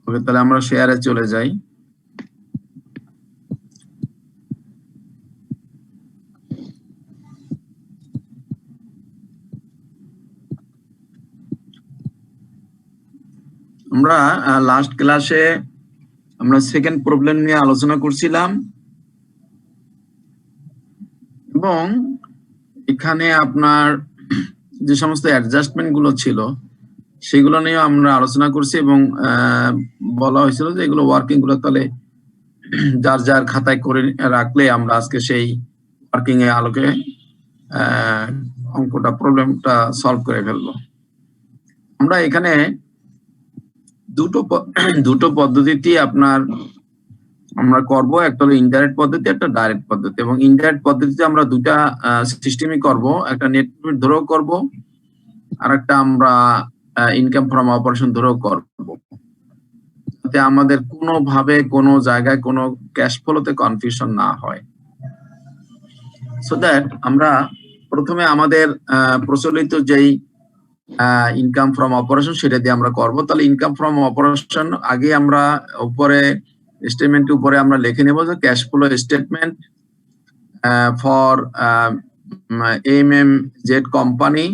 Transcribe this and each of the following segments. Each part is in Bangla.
ওকে, তাহলে আমরা শেয়ারে চলে যাই। আমরা লাস্ট ক্লাসে আমরা সেকেন্ড প্রবলেম নিয়ে আলোচনা করছিলাম এবং এখানে আপনার যে সমস্ত অ্যাডজাস্টমেন্ট গুলো ছিল সেগুলো নিয়ে আমরা আলোচনা করছি এবং বলা হয়েছিল যে এগুলো ওয়ার্কিং গুলো তাহলে যার যার খাতায় করে রাখলে আমরা আজকে সেই ওয়ার্কিং এর আলোকে অঙ্কটা প্রবলেমটা সলভ করে ফেলবো। আমরা এখানে দুটো পদ্ধতি আমরা করব, একটা হলো ইনডাইরেক্ট পদ্ধতি, একটা ডাইরেক্ট পদ্ধতি। এবং ইনডাইরেক্ট পদ্ধতিতে আমরা দুটা সিস্টেমই করব, একটা নেট প্রফিট ধরেও করব আর একটা আমরা ইনকাম ফ্রম অপারেশন ধরেও করব, যাতে আমাদের কোনোভাবে কোনো জায়গায় কোনো ক্যাশ ফ্লোতে কনফিউশন না হয়। সো দ্যাট আমরা প্রথমে আমাদের প্রচলিত যেই ইনকাম ফ্রম অপারেশন সেটা দিয়ে আমরা করব। তাহলে ইনকাম ফ্রম অপারেশন আগে আমরা উপরে স্টেটমেন্ট উপরে আমরা লিখে নেব যে cash flow statement for MMZ company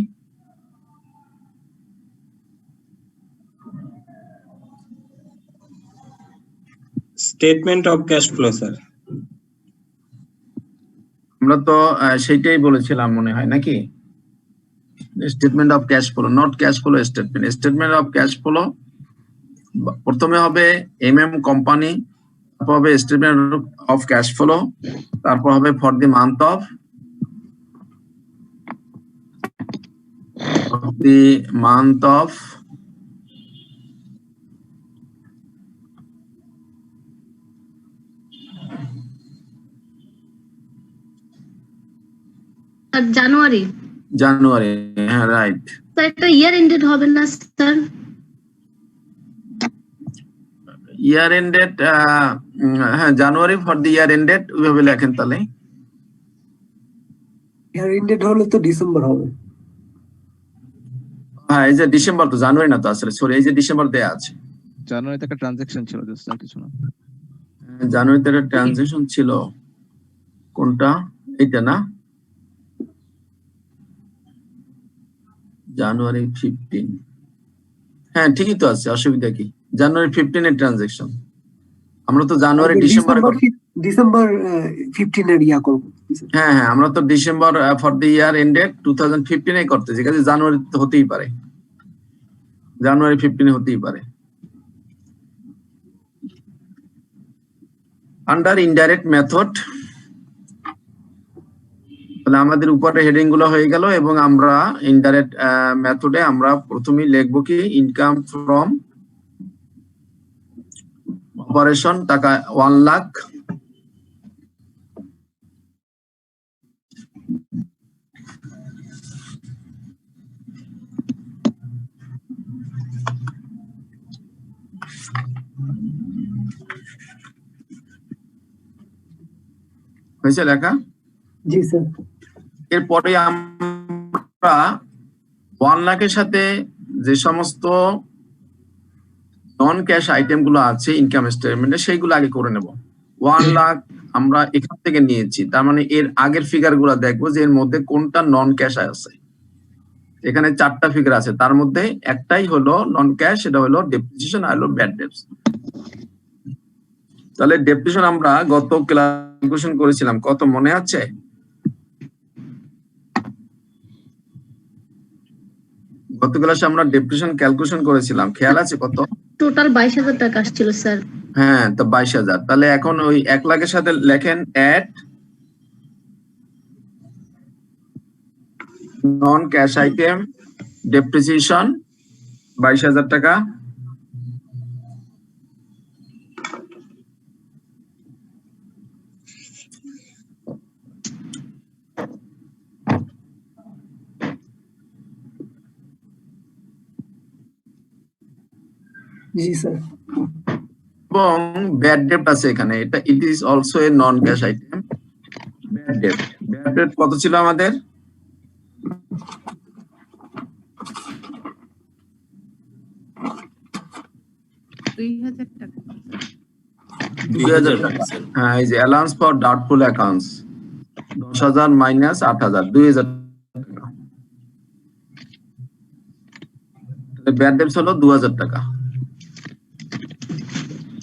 statement of cash flow sir. আমরা তো সেইটাই বলেছিলাম মনে হয় নাকি, statement of cash flow, not cash flow statement. Statement of cash flow প্রথমে হবে কোম্পানি, তারপর হবে স্টেটমেন্ট অফ ক্যাশ ফ্লো, তারপর হবে for the month of January. হ্যাঁ রাইট। স্যার এটা ইয়ার এন্ডেড হবে না স্যার? ইয়ার এন্ডেড, হ্যাঁ জানুয়ারি ফর দি ইয়ার এন্ডেড ওইভাবে লেখেন। তাহলে ইয়ার এন্ডেড হলে তো ডিসেম্বর হবে। হ্যাঁ এই যে ডিসেম্বর, তো জানুয়ারি না তো আসলে, সরি এই যে ডিসেম্বর দেয়া আছে। জানুয়ারিতে একটা ট্রানজাকশন ছিল জাস্ট, আর কিছু না। জানুয়ারিতে একটা ট্রানজাকশন ছিল, কোনটা? এইটা না, জানুয়ারি 15। হ্যাঁ ঠিকই তো আছে, অসুবিধা কি? জানুয়ারি 15 এর ট্রানজাকশন। আমরা তো জানুয়ারি ডিসেম্বর 15 এর ইয়া করব। হ্যাঁ আমরা তো December for the year ended 2015 এ করতেছি, কাজে জানুয়ারি তো হতেই পারে, জানুয়ারি 15 হতেই পারে। আন্ডার ইনডাইরেক্ট মেথড, তাহলে আমাদের উপরে হেডিং গুলো হয়ে গেল এবং আমরা ইনডাইরেক্ট মেথডে আমরা প্রথমেই লিখবো কি ইনকাম ফ্রম অপারেশন, টাকা 1 লাখ, হয়েছে লেখা? জি স্যার। এরপরে আমরা 1 লাখের সাথে যে সমস্ত নন ক্যাশ আইটেম গুলো আছে ইনকাম স্টেটমেন্টে সেইগুলো আগে করে নেব। 1 লাখ আমরা এখান থেকে নিয়েছি, তার মানে এর আগের ফিগার গুলো দেখবো যে এর মধ্যে কোনটা নন ক্যাশ আছে। এখানে 4টা ফিগার আছে, তার মধ্যে একটাই হলো নন ক্যাশ, সেটা হলো ডেপ্রিসিয়েশন আর হলো ব্যাড ডেটস। তাহলে ডেপ্রিসিয়েশন আমরা গত ক্যালকুলেশন করেছিলাম, কত মনে আছে? গত ক্লাসে আমরা ডেপ্রিসিয়েশন ক্যালকুলেশন করেছিলাম, খেয়াল আছে কত? টোটাল 22,000 টাকা আসছিল স্যার। হ্যাঁ তো 22,000। তাহলে এখন ওই 1 লাখের সাথে লেখেন অ্যাড নন ক্যাশ আইটেম ডেপ্রিসিয়েশন 22,000 টাকা, জি স্যার। এবং ব্যাড ডেট আছে এখানে, এটা it is also a non cash item. Bad date কত ছিল আমাদের? 2 2000 টাকা 2000 টাকা। হ্যাঁ, এই যে allowance for doubtful accounts 10,000 minus 8,000 2000 টাকা। তাহলে ব্যাড ডেটস হলো 2000 টাকা।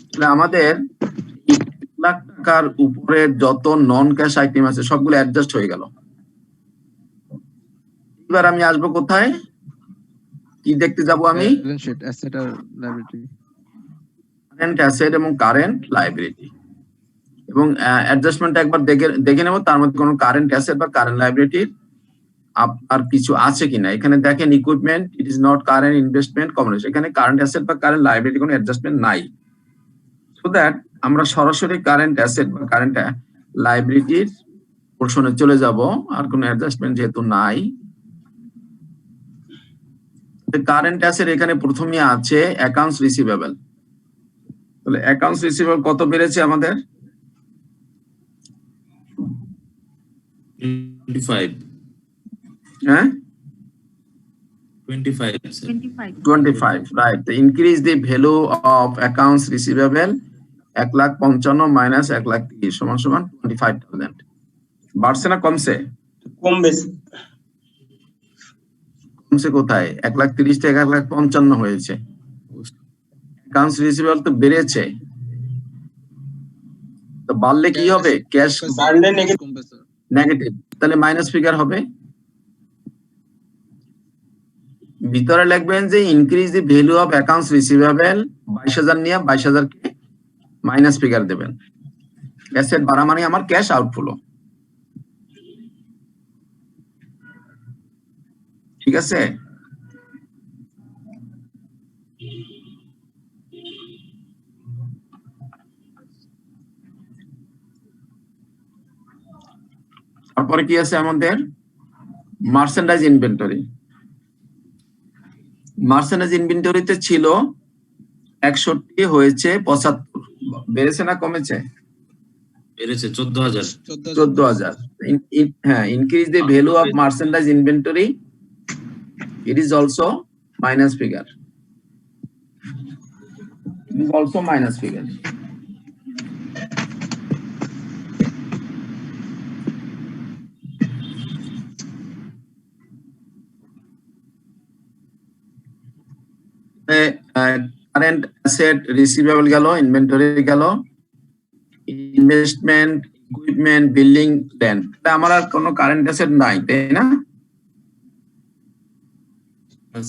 তাহলে আমাদের 1 লাখ টাকার উপরে যত নন ক্যাশ আইটেম আছে সবগুলো অ্যাডজাস্ট হয়ে গেল। এবার আমি আসবো কোথায়, কি দেখতে যাব আমি? ব্যালেন্স শিট, অ্যাসেট আর লায়াবিলিটি। কারেন্ট অ্যাসেট এবং কারেন্ট লায়াবিলিটি, এবং অ্যাডজাস্টমেন্ট একবার দেখে নেব তার মধ্যে কোনো কারেন্ট অ্যাসেট বা কারেন্ট লায়াবিলিটি আর কিছু আছে কিনা। এখানে দেখেন equipment, it is not current investment commodity, এখানে কারেন্ট অ্যাসেট বা কারেন্ট লায়াবিলিটি কোনো অ্যাডজাস্টমেন্ট নাই। সো দ্যাট আমরা সরাসরি কারেন্ট অ্যাসেট বা কারেন্ট লায়াবিলিটির পোরশনে চলে যাব, আর কোনো অ্যাডজাস্টমেন্ট যেহেতু নাই। কারেন্ট অ্যাসেট এখানে প্রথমে আছে অ্যাকাউন্টস রিসিভেবল। তাহলে অ্যাকাউন্টস রিসিভেবল কত বেড়েছে আমাদের? 25 হ্যাঁ 25 sir. 25, right. The increase the value of accounts receivable 1,55,000 minus 1,30,000 সমান সমান 25,000। বাড়ছে না কমছে? কম বেশি কমছে কোথায়? 1,30,000 থেকে 1,55,000 হয়েছে। অ্যাকাউন্টস রিসিভেবল তো বেড়েছে, তো বাড়লে কি হবে? ক্যাশ বাড়লে নেগেটিভ কমবে স্যার। নেগেটিভ, তাহলে মাইনাস ফিগার হবে। ভিতরে লিখবেন যে increase the value of accounts receivable 22,000 নিয়ে 22,000 কে মাইনাস ফিগার দেবেন। অ্যাসেট বাড়া মানে আমার ক্যাশ আউটফ্লো। ঠিক আছে? তারপরে কি আছে আমাদের? Merchandise inventory. মার্চেন্ডাইজ ইনভেন্টরিতে ছিল 61 হয়েছে 75, বেড়েছে না কমেছে? বেড়েছে 14,000 14,000। হ্যাঁ, increase the value of merchandise inventory, it is also minus figure, it is also minus figure. Current asset receivable গেল, ইনভেন্টরি গেল, ইনভেস্টমেন্ট, ইকুইপমেন্ট, বিল্ডিং, ল্যান্ড। আমার আর কোনো কারেন্ট অ্যাসেট নাই, তাই না?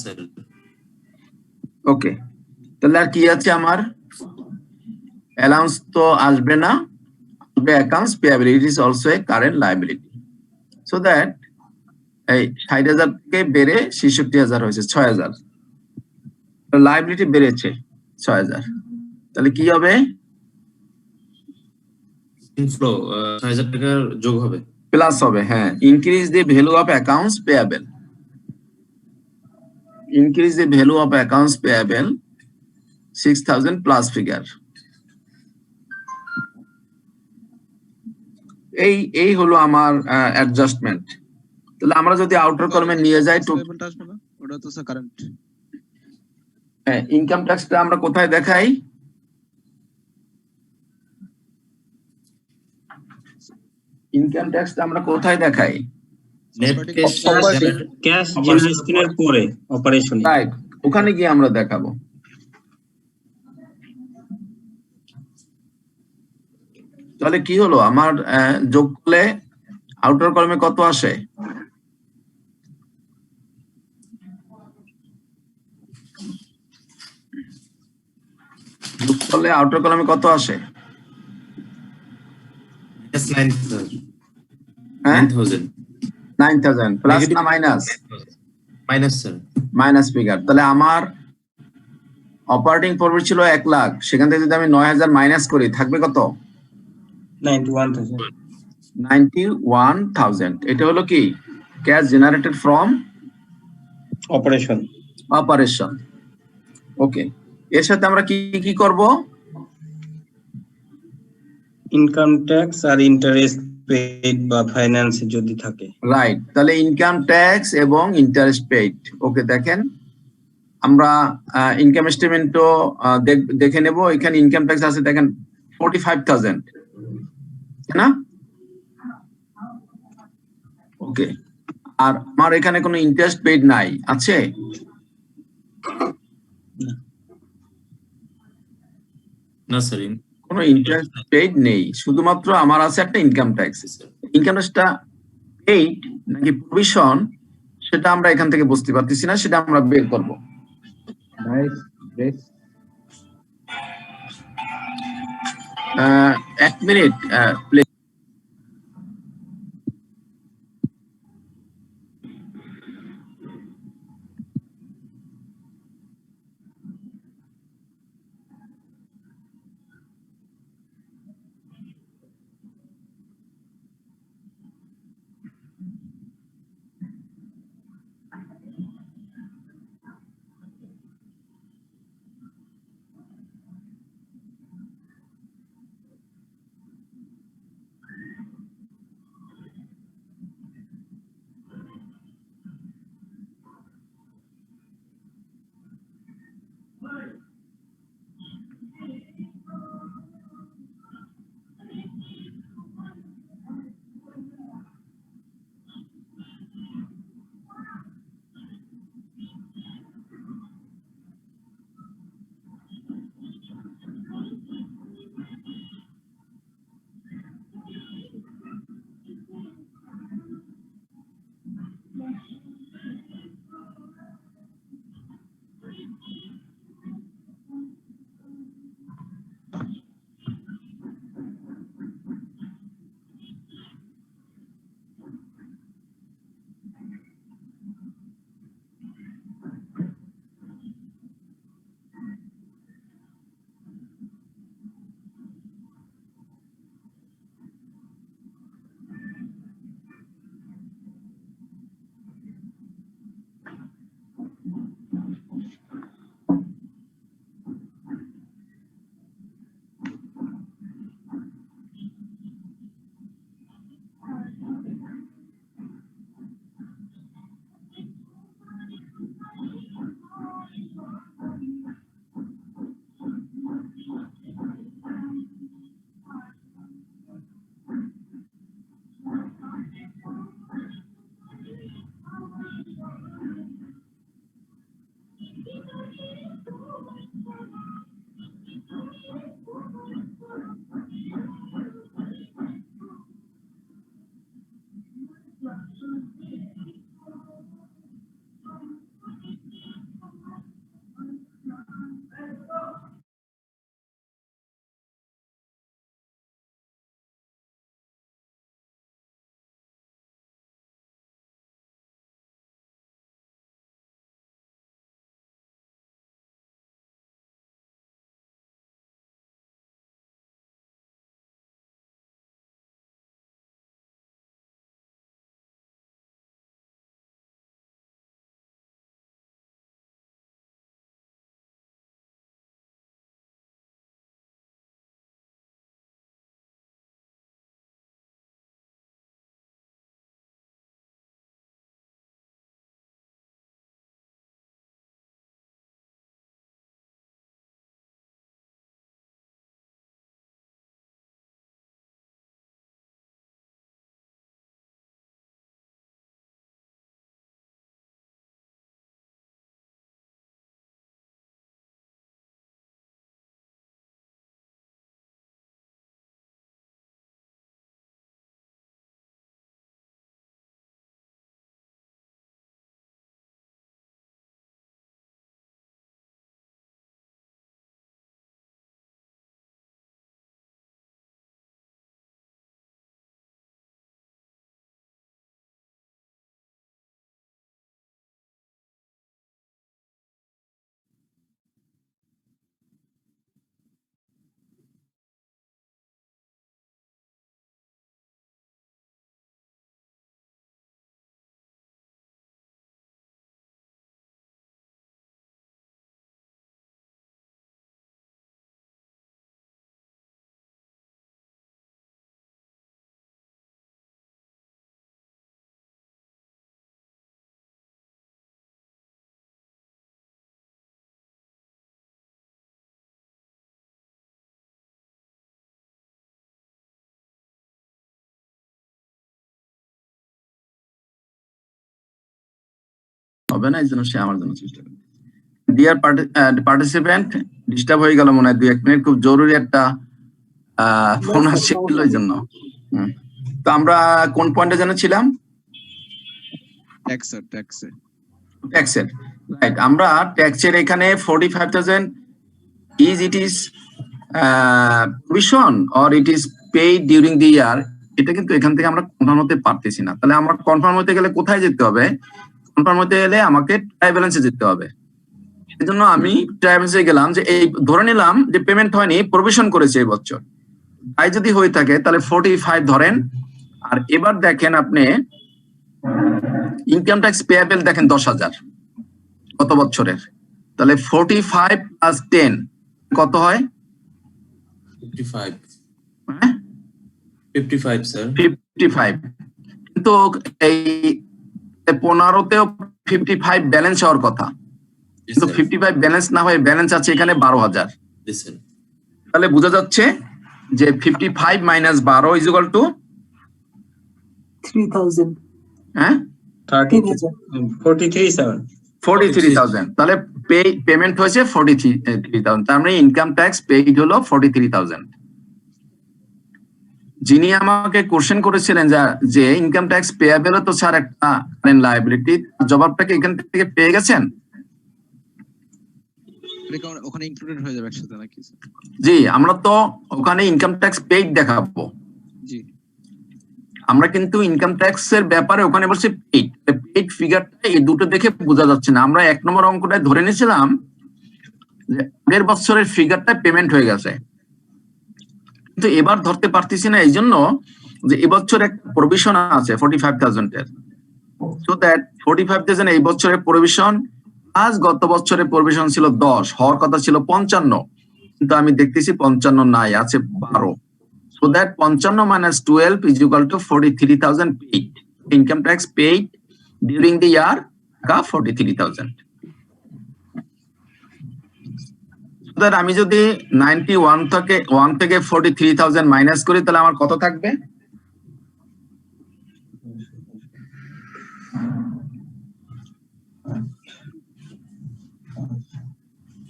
স্যার। ওকে, তাহলে আর কি আছে আমার? অ্যালাউন্স তো আসবে না, আসবে accounts payable, it is also a current liability. So that এই 60,000 থেকে বেড়ে 66,000 হয়েছে, 6,000। লায়াবিলিটি বেড়েছে 6,000, তাহলে কি হবে? ইনফ্লো 6,000 টাকার যোগ হবে। প্লাস হবে, হ্যাঁ। Increase the value of accounts payable, increase the value of accounts payable 6,000 plus figure. এই হলো আমার অ্যাডজাস্টমেন্ট। তাহলে আমরা যদি আউটার কলমে নিয়ে যাই টু, পেমেন্ট আসবে না, ওটা তো স্যার কারেন্ট। হ্যাঁ, ইনকাম ট্যাক্সটা আমরা কোথায় দেখাই? ইনকাম ট্যাক্সটা আমরা কোথায় দেখাই? নেট ক্যাশ জেনারেশনের পরে অপারেশন, রাইট, ওখানে গিয়ে আমরা দেখাবো। তাহলে কি হলো আমার? যোগ করলে আউটার কলমে কত আসে? যোগ করলে আউটার কলমে কত আসে? হ্যাঁ, 9,000 9,000 প্লাস না minus? Minus sir. Minus figure. তাহলে আমার অপারেটিং প্রফিট ছিল 1 লাখ, সেখান থেকে যদি আমি 9,000 মাইনাস করি থাকবে কত? 91,000। 91,000। এটা হলো কি? Cash generated from operation. Okay, এর সাথে আমরা কি কি করব? ইনকাম ট্যাক্স আর ইন্টারেস্ট পেইড বা ফাইন্যান্স যদি থাকে। রাইট, তাহলে ইনকাম ট্যাক্স এবং ইন্টারেস্ট পেইড। ওকে, দেখেন আমরা ইনকাম স্টেটমেন্টও দেখে নেব। এখানে ইনকাম ট্যাক্স আছে দেখেন 45,000, তাই না? ওকে, আর আমার এখানে কোনো ইন্টারেস্ট পেইড নাই, আছে? না স্যার, কোনো ইন্টারেস্ট পেইড নেই, শুধুমাত্র আমার আছে একটা ইনকাম ট্যাক্স। ইনকাম ট্যাক্সটা পেইড নাকি প্রভিশন সেটা আমরা এখান থেকে বুঝতে পারতেছি না, সেটা আমরা বের করব। এক মিনিট প্লিজ। হবে না, এই জন্য সে আমার জন্য চেষ্টা করে। ডিয়ার পার্টিসিপেন্ট, ডিস্টার্ব হয়ে গেল মনে হয় 2-1 মিনিট, খুব জরুরি একটা ফোন আসছিল এই জন্য। তো আমরা কোন পয়েন্টে যেন ছিলাম? ট্যাক্স ট্যাক্সের, রাইট। আমরা ট্যাক্সের এখানে 45,000 it is provision or it is paid during the year, এটা কিন্তু এখান থেকে আমরা কনফার্ম হতে পারতেছি না। তাহলে আমরা কনফার্ম হতে গেলে কোথায় যেতে হবে? কনফার্ম হতে গেলে আমাকে ট্রায়াল ব্যালেন্সে যেতে হবে। এজন্য আমি ট্রায়াল ব্যালেন্সে গেলাম, যে এই ধরে নিলাম যে পেমেন্ট হয়নি, প্রভিশন করেছে এই বছর। তাই যদি হয়ে থাকে তাহলে 45 ধরেন। আর এবার দেখেন আপনি ইনকাম ট্যাক্স পেয়েবল দেখেন 10,000 কত বছরের, তাহলে 45 প্লাস 10 কত হয়? 55 হ্যাঁ 55 স্যার 55। কিন্তু এই 15তেও 55 ব্যালেন্স হওয়ার কথা, কিন্তু 55 ব্যালেন্স না হয়ে ব্যালেন্স আছে এখানে 12,000। তাহলে বোঝা যাচ্ছে যে 55 মাইনাস 12 ইজ ইকুয়াল টু 3,000 হ্যাঁ 43,000। তাহলে পেমেন্ট হয়েছে 43,000, তার মানে ইনকাম ট্যাক্স পেইড হলো 43,000। যিনি আমাকে কোশ্চেন করেছিলেন যে ইনকাম ট্যাক্স পেয়াবেল তো স্যার একটা লায়াবিলিটি, জবাবটাকে এখান থেকে পেয়ে গেছেন? ওখানে ইনক্লুডেড হয়ে যাবে একসাথে নাকি? জি, আমরা তো ওখানে ইনকাম ট্যাক্স পেইড দেখাবো। জি, আমরা কিন্তু ইনকাম ট্যাক্স এর ব্যাপারে ওখানে বলছি পেইড ফিগারটা এই দুটো দেখে বোঝা যাচ্ছে না। আমরা 1 নম্বর অঙ্কটায় ধরে নিয়েছিলাম যে আগের বছরের ফিগারটা পেমেন্ট হয়ে গেছে, কিন্তু এবার ধরতে পারতেছি না, এই জন্য যে এবছর একটা প্রভিশন আছে 45,000 এর, সো দ্যাট 45,000 এই বছরের প্রভিশন আজ গত বছরের প্রভিশন ছিল 10, হওয়ার কথা ছিল 55, কিন্তু আমি দেখতেছি 55 নাই, আছে 12। So that 55 minus 12 is equal to 43,000 paid. Income tax paid during the year 43,000. So that আমি যদি 91 থেকে 43,000 মাইনাস করি তাহলে আমার কত থাকবে?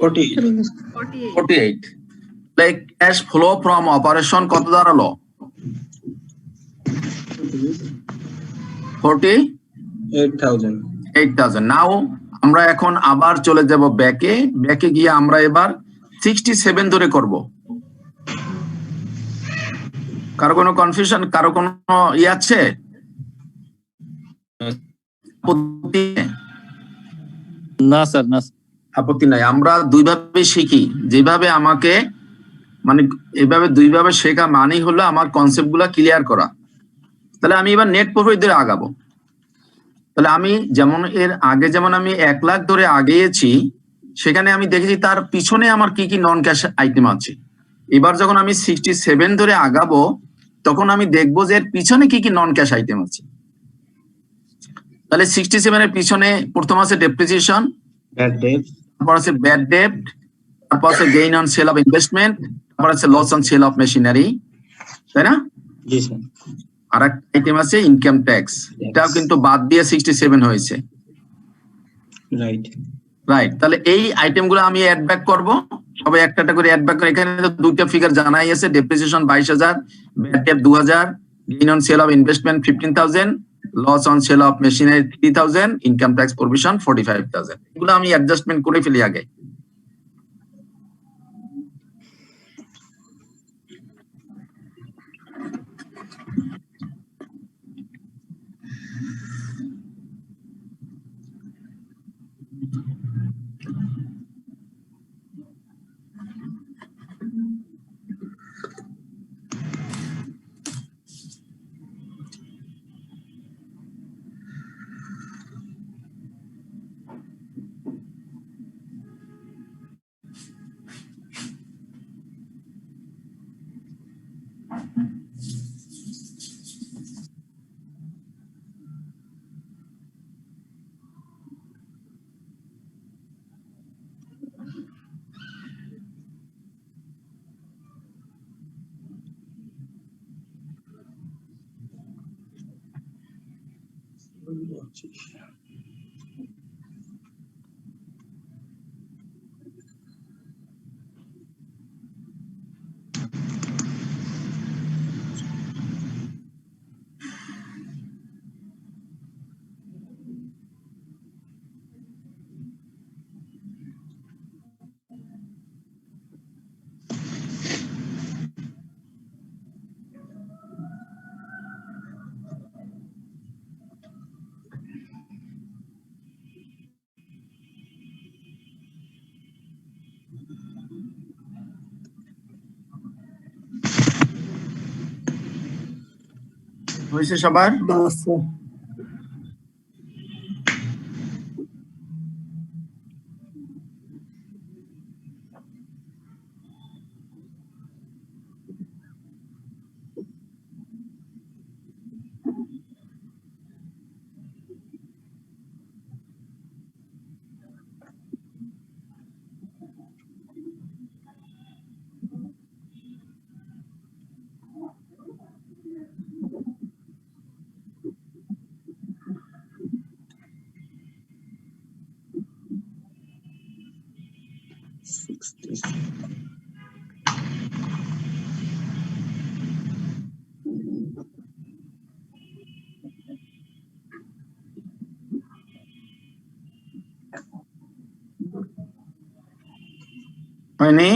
$48. Like cash flow from operation কত দাঁড়ালো? 48,000। নাও আমরা এখন আবার চলে যাব ব্যাকে গিয়ে আমরা এবার 67 ধরে করব। কারো কোনো কনফিউশন, কারো কোনো আছে? না স্যার, না আপত্তি নাই। আমরা দুইভাবে শিখি, যেভাবে আমাকে মানে এভাবে দুইভাবে শেখা মানেই হলো আমার কনসেপ্ট গুলা ক্লিয়ার করা। তাহলে আমি এবার নেট প্রফিট ধরে আগাবো। তাহলে আমি যেমন এর আগে যেমন আমি 1 লাখ ধরে আগিয়েছি, সেখানে আমি দেখেছি তার পিছনে আমার কি কি নন ক্যাশ আইটেম আছে। এবার যখন আমি 67 ধরে আগাবো তখন আমি দেখবো যে এর পিছনে কি কি নন ক্যাশ আইটেম আছে। তাহলে 67 এর পিছনে প্রথম আছে ডেপ্রিসিয়েশন, তারপর আছে ব্যাড ডেট, তারপর আছে gain on sale of investment, তারপর আছে loss on sale of machinery, তাই না? জি স্যার। আর একটা আইটেম আছে ইনকাম ট্যাক্স, এটাও কিন্তু বাদ দিয়ে 67 হয়েছে। রাইট। তাহলে এই আইটেমগুলো আমি অ্যাড ব্যাক করব, সবাই একটা করে অ্যাড ব্যাক করে। এখানে তো দুইটা ফিগার জানাই আছে, depreciation 22,000, bad debt 2,000, gain on sale of investment 15,000, loss on sale of machinery 3,000, income tax provision 45,000। এগুলো আমি অ্যাডজাস্টমেন্ট করে ফেলি আগে। হয়েছে সবার? না স্যার। হয়নি?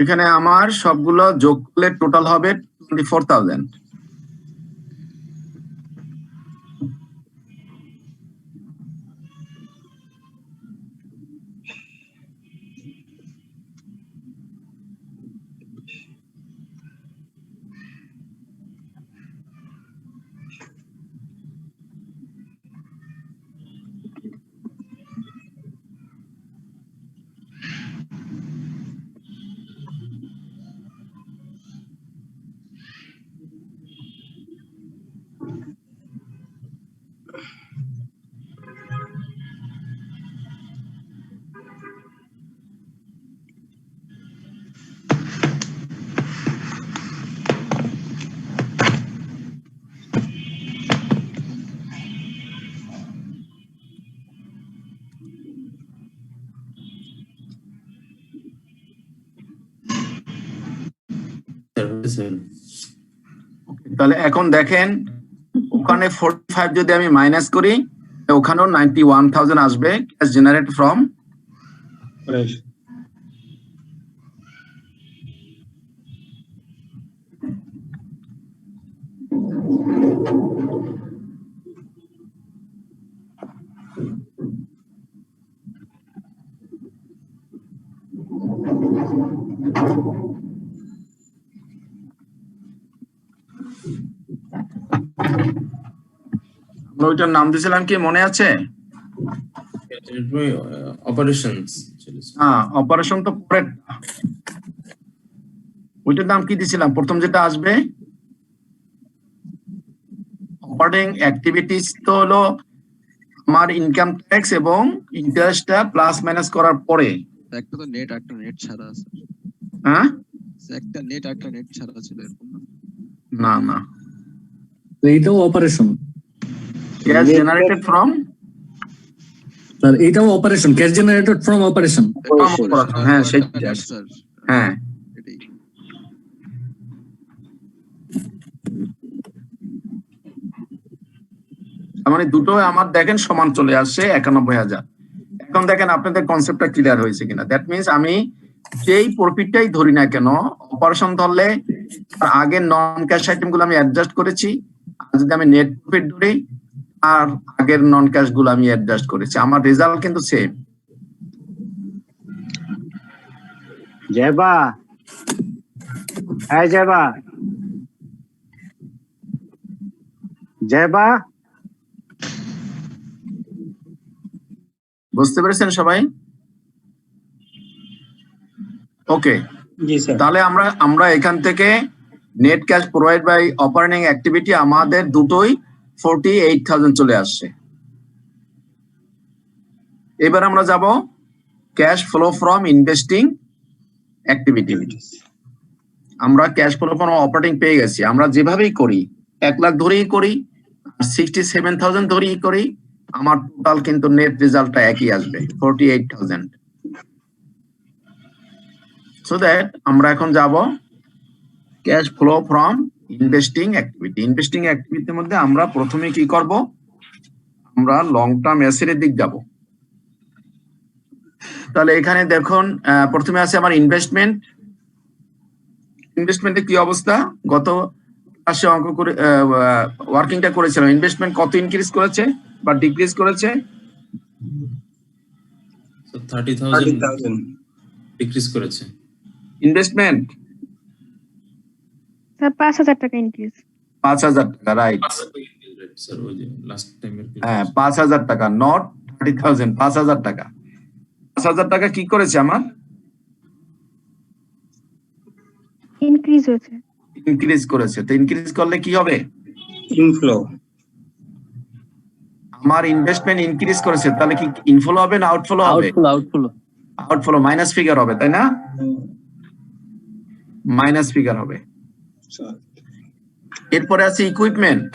এখানে আমার সবগুলো যোগ করলে টোটাল হবে 24,000। Sir. তাহলে এখন দেখেন ওখানে 45 যদি আমি মাইনাস করি ওখানেও 91,000 আসবে ক্যাশ জেনারেট ফ্রম আমরা ওইটার নাম দিয়েছিলাম কি মনে আছে? Operations. হ্যাঁ, অপারেশন তো পরে, ওইটার নাম কি দিয়েছিলাম? প্রথম যেটা আসবে অপারেটিং অ্যাক্টিভিটিস তো হলো আমার ইনকাম ট্যাক্স এবং ইন্টারেস্টটা প্লাস মাইনাস করার পরে। একটা তো নেট, একটা নেট ছাড়া আছে। হ্যাঁ, একটা নেট, একটা নেট ছাড়া ছিল এরকম না? না না, তো এইটাও operation cash generated from sir, এইটাও operation, cash generated from operation. হ্যাঁ একটা সেটাই net, আসে। স্যার। হ্যাঁ, এটাই। মানে দুটো আমার দেখেন সমান চলে আসছে 91,000। এখন দেখেন আপনাদের কনসেপ্টটা ক্লিয়ার হয়েছে কিনা। দ্যাট মিনস আমি যেই প্রফিটটাই ধরি না কেন, অপারেশন ধরলে তার আগের নন ক্যাশ আইটেম গুলো আমি অ্যাডজাস্ট করেছি, আর যদি আমি নেট প্রফিট ধরি আর আগের নন ক্যাশ গুলো আমি অ্যাডজাস্ট করেছি, আমার রেজাল্ট কিন্তু সেম। জয়বা, হ্যাঁ জয়বা, জয়বা, বুঝতে পেরেছেন সবাই? ওকে, জি স্যার। তাহলে আমরা এখান থেকে net cash provide by operating activity আমাদের দুটোই 48,000 চলে আসছে। এবার আমরা যাব cash flow from investing activity. আমরা ক্যাশ ফ্লো ফ্রম অপারেটিং পেয়ে গেছি, আমরা যেভাবেই করি 1 লাখ ধরেই করি, 67,000 ধরেই করি, আমার টোটাল কিন্তু নেট রেজাল্টটা একই আসবে 48,000। সো দ্যাট আমরা এখন যাব cash flow from investing activity. Investing অ্যাক্টিভিটির মধ্যে আমরা প্রথমে কি করব, আমরা লং টার্ম অ্যাসেটের দিক যাব। তাহলে এখানে দেখুন প্রথমে আছে আমার ইনভেস্টমেন্টে কি অবস্থা, গত আসে অঙ্ক করে ওয়ার্কিংটা করেছিলাম, ইনভেস্টমেন্ট কত ইনক্রিজ করেছে বা ডিক্রিজ করেছে? So 30,000 30,000 ডিক্রিজ করেছে। ইনভেস্টমেন্ট স্যার 5,000 টাকা ইনক্রিজ। 5,000 টাকা, রাইট। স্যার ওই যে লাস্ট টাইমের হ্যাঁ 5,000 টাকা, নট 30,000, 5,000 টাকা। 5,000 টাকা কি করেছে আমার? ইনক্রিজ হয়েছে। ইনক্রিজ করেছে। তো ইনক্রিজ করলে কি হবে? ইনফ্লো। আমার ইনভেস্টমেন্ট ইনক্রিজ করেছে, তাহলে কি ইনফ্লো হবে না আউটফ্লো হবে? আউটফ্লো, মাইনাস ফিগার হবে, তাই না? মাইনাস ফিগার হবে। এরপরে আছে ইকুইপমেন্ট।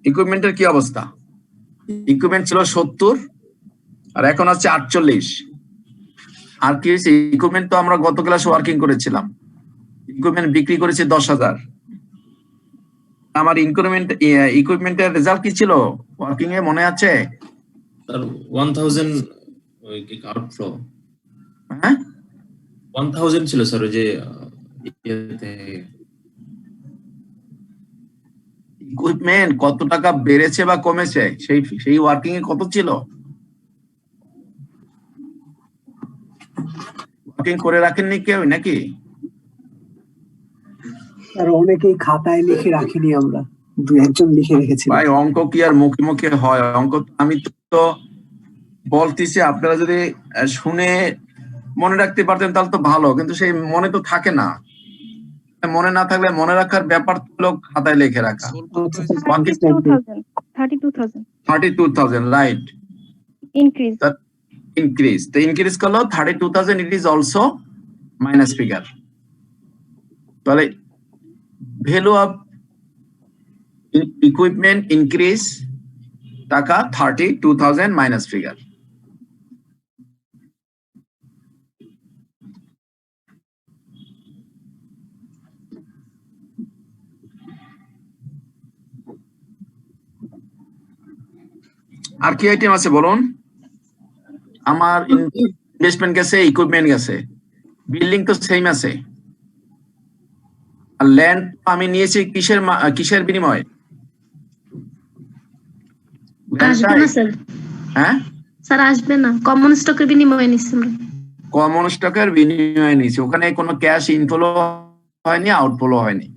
ইকুইপমেন্টের কি অবস্থা? ইকুইপমেন্ট ছিল 70 আর এখন আছে 48। আর কি হয়েছে? ইকুইপমেন্ট তো আমরা গত ক্লাসে ওয়ার্কিং করেছিলাম, ইকুইপমেন্ট বিক্রি করেছি 10,000। আমার ইকুইপমেন্টের রেজাল্ট কি ছিল ওয়ার্কিং এ, মনে আছে? স্যার 1000 ওই কি আউটফ্লো, হ্যাঁ 1000 ছিল স্যার ওই যে ইয়েতে। ইকুইপমেন্ট কত টাকা বেড়েছে বা কমেছে সেই ওয়ার্কিং এ কত ছিল? ওয়ার্কিং করে রাখেননি কেউ নাকি? আর অনেকেই খাতায় লিখে রাখিনি, আমরা 2-1 জন লিখে রেখেছি। ভাই অঙ্ক কি আর মুখে মুখে হয়? অঙ্ক আমি তো বলতেছি, আপনারা যদি শুনে মনে রাখতে পারতেন তাহলে তো ভালো, কিন্তু সেই মনে তো থাকে না। মনে না থাকলে মনে রাখার ব্যাপার হলো খাতায় লিখে রাখা। 32,000, রাইট। ইনক্রিজ। ইনক্রিজ, তো ইনক্রিজ করলো 32,000, it is also minus figure. তাহলে ভ্যালু অফ ইকুইপমেন্ট ইনক্রিজ টাকা 32,000 মাইনাস ফিগার। আর কি আইটেম আছে বলুন? আমার ইনভেস্টমেন্ট গেছে, ইকুইপমেন্ট গেছে, বিল্ডিং তো সেম আছে। আর ল্যান্ড আমি নিয়েছি কিসের বিনিময়ে? আসবে না স্যার। হ্যাঁ স্যার আসবে না, কমন স্টকের বিনিময়ে নিচ্ছি আমরা। কমন স্টকের বিনিময়ে নিয়েছি, ওখানে কোনো ক্যাশ ইনফ্লো হয়নি, আউটফ্লো হয়নি।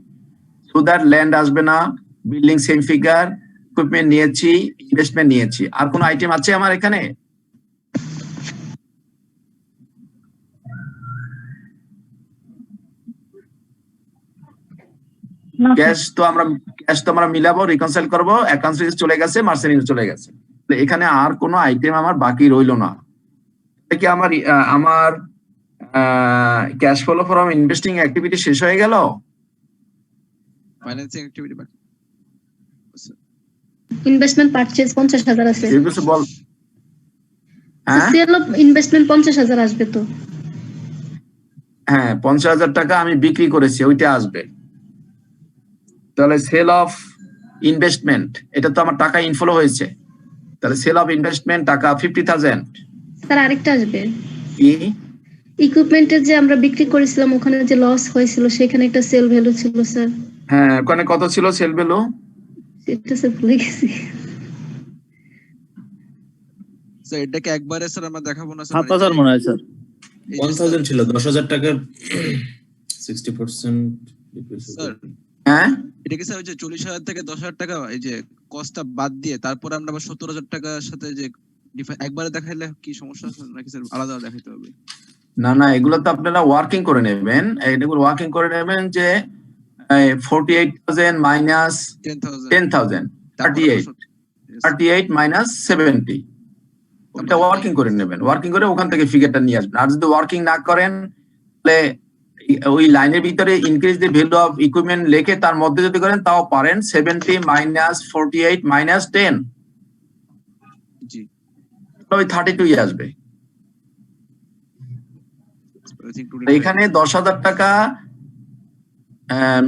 সো দ্যাট ল্যান্ড আসবে না, বিল্ডিং সেম ফিগার, ইকুইপমেন্ট নিয়েছি, ইনভেস্টমেন্ট নিয়েছি। আর কোন আইটেম আছে আমার এখানে? ক্যাশ তো আমরা মিলাবো, রিকনসাইল করবো, অ্যাকাউন্টস রিসিভ চলে গেছে, মার্সেন্ট চলে গেছে। এখানে আর কোনো আইটেম আমার বাকি রইলো না। কি আমার cash flow from investing activity শেষ হয়ে গেল? ফাইন্যান্সিং অ্যাক্টিভিটি বাকি। ইনভেস্টমেন্ট পারচেজ 50,000 আছে। কিছু বল। হ্যাঁ সেল অফ ইনভেস্টমেন্ট 50,000 আসবে তো। হ্যাঁ 50,000 টাকা আমি বিক্রি করেছি, ওইটা আসবে। তাহলে সেল অফ ইনভেস্টমেন্ট, এটা তো আমার টাকা ইনফ্লো হয়েছে, তাহলে সেল অফ ইনভেস্টমেন্ট টাকা 50,000। স্যার আরেকটা আসবে, কি? ইকুইপমেন্টের যে আমরা বিক্রি করেছিলাম ওখানে যে লস হয়েছিল সেখানে একটা সেল ভ্যালু ছিল স্যার। হ্যাঁ ওখানে কত ছিল সেল ভ্যালু? সেটা স্যার ভুলে গেছি। স্যার এটাকে একবারে স্যার আমরা দেখাবো না স্যার। 7,000 মনে হয় স্যার। 1000 ছিল, 10,000 টাকার 60% স্যার হ্যাঁ এটা কি স্যার ওই যে 40,000 থেকে 10,000 টাকা এই যে কস্টটা বাদ দিয়ে তারপর আমরা আবার 70,000 টাকার সাথে যে একবারে দেখাইলে কি সমস্যা আছে নাকি স্যার আলাদা দেখাইতে হবে? না, এগুলো তো আপনারা ওয়ার্কিং করে নেবেন। এগুলো ওয়ার্কিং করে নেবেন যে 48,000 মাইনাস 10,000, 38 মাইনাস 70, ওটা ওয়ার্কিং করে নেবেন। ওয়ার্কিং করে ওখান থেকে ফিগারটা নিয়ে আসবেন। আর যদি ওয়ার্কিং না করেন তাহলে ওই লাইনের ভিতরে increase the value of equipment লিখে তার মধ্যে যদি করেন তাও পারেন, 70 মাইনাস 48 মাইনাস 10, জি ওই 32 আসবে। এখানে 10,000 টাকা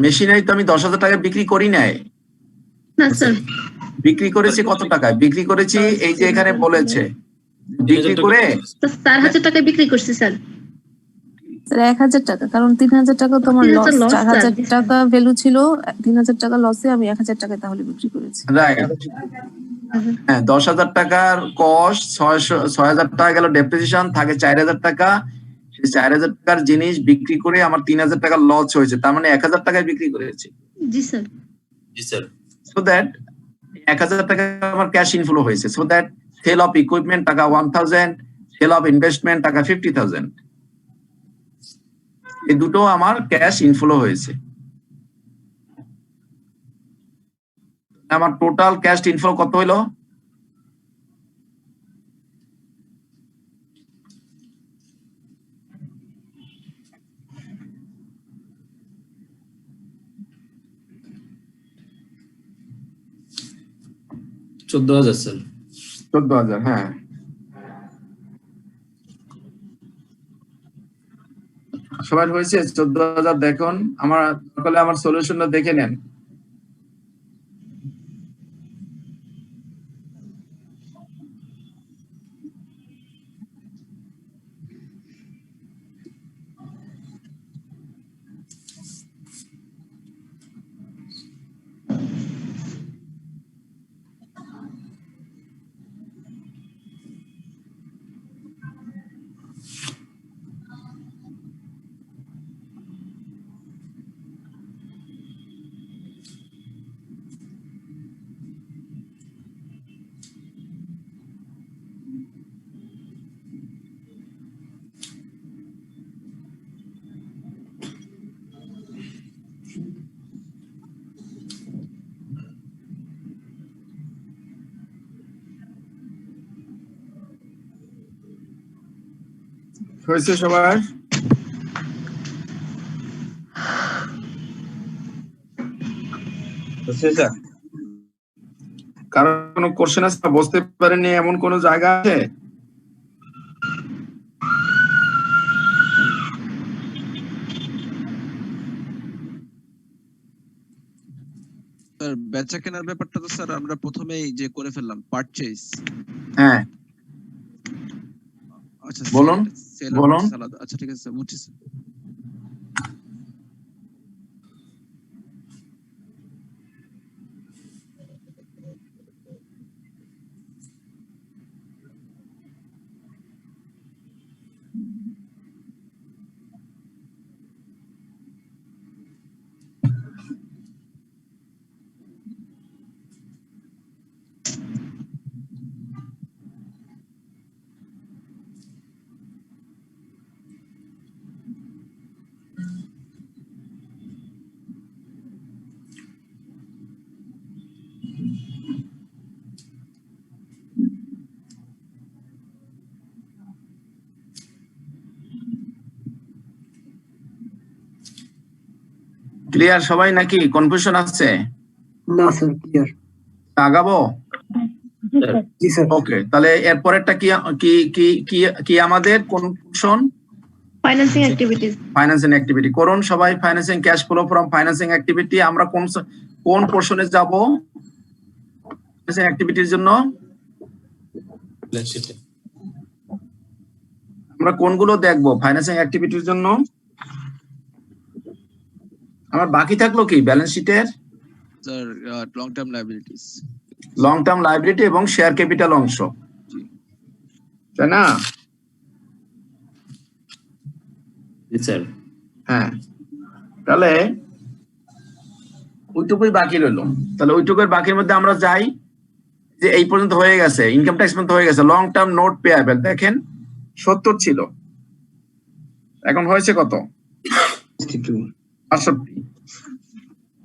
মেশিনারি তো আমি 10,000 টাকা বিক্রি করি নাই। না স্যার, বিক্রি করেছি কত টাকায়? বিক্রি করেছি এই যে এখানে বলেছে, বিক্রি করে 4,000 টাকায় বিক্রি করছি স্যার। স্যার 1,000 টাকা, কারণ 3,000 টাকা তোমার 3,000 লস, loss, 4,000 স্যার। টাকা ভ্যালু ছিল, 3,000 টাকা লসে আমি 1,000 টাকায় তাহলে বিক্রি করেছি। রাইট। হ্যাঁ, 10,000 টাকার কস্ট, 6,000 টাকা গেল ডেপ্রিসিয়েশন, থাকে 4,000 টাকা। সেই 4,000 টাকার জিনিস বিক্রি করে আমার 3,000 টাকা লস হয়েছে, তার মানে 1,000 টাকায় বিক্রি করেছি। জি স্যার। জি স্যার। সো দ্যাট 1,000 টাকা আমার ক্যাশ ইনফ্লো হয়েছে। So that sale of equipment টাকা 1,000, সেল অফ ইনভেস্টমেন্ট টাকা 50,000। এই দুটো আমার ক্যাশ ইনফ্লো হয়েছে। আমার টোটাল ক্যাশ ইনফ্লো কত হইলো? $14,000 স্যার। 14,000। হ্যাঁ, সবার হয়েছে 14,000। দেখুন আমার সকালে আমার সলিউশনটা দেখে নেন। হয়েছে সবার? স্যার কারণ কোনো কোশ্চেন আছে বুঝতে পারেননি এমন কোনো জায়গা আছে? স্যার বেচা কেনার ব্যাপারটা তো স্যার আমরা প্রথমেই যে করে ফেললাম পারচেজ। হ্যাঁ, আচ্ছা বলুন, সেল বলুন। আলাদা। আচ্ছা ঠিক আছে স্যার, বুঝছি স্যার। ক্লিয়ার সবাই নাকি কনফিউশন আছে? না স্যার, ক্লিয়ার। আগাবো? জি স্যার। ওকে, তাহলে এরপরেরটা কি কি কি কি কি আমাদের কোন portion? Financing activities. Financing activity করুন সবাই। Financing cash flow from financing activity. আমরা কোন পোর্শনে যাব ফাইন্যান্সিং অ্যাক্টিভিটির জন্য? ব্যালেন্স শিটে। আমরা কোনগুলো দেখবো ফাইন্যান্সিং অ্যাক্টিভিটির জন্য? আমার বাকি থাকলো কি ব্যালেন্স শিটের? Sir long term liabilities. Long term liability এবং শেয়ার ক্যাপিটাল অংশ, জি তাই না? জি স্যার। হ্যাঁ, তাহলে ওইটুকুই বাকি রইলো। তাহলে ওইটুকুর বাকির মধ্যে আমরা যাই যে এই পর্যন্ত হয়ে গেছে, ইনকাম ট্যাক্স পর্যন্ত হয়ে গেছে। লং টার্ম নোট পেয়াবেল দেখেন 70 ছিল, এখন হয়েছে কত? 65।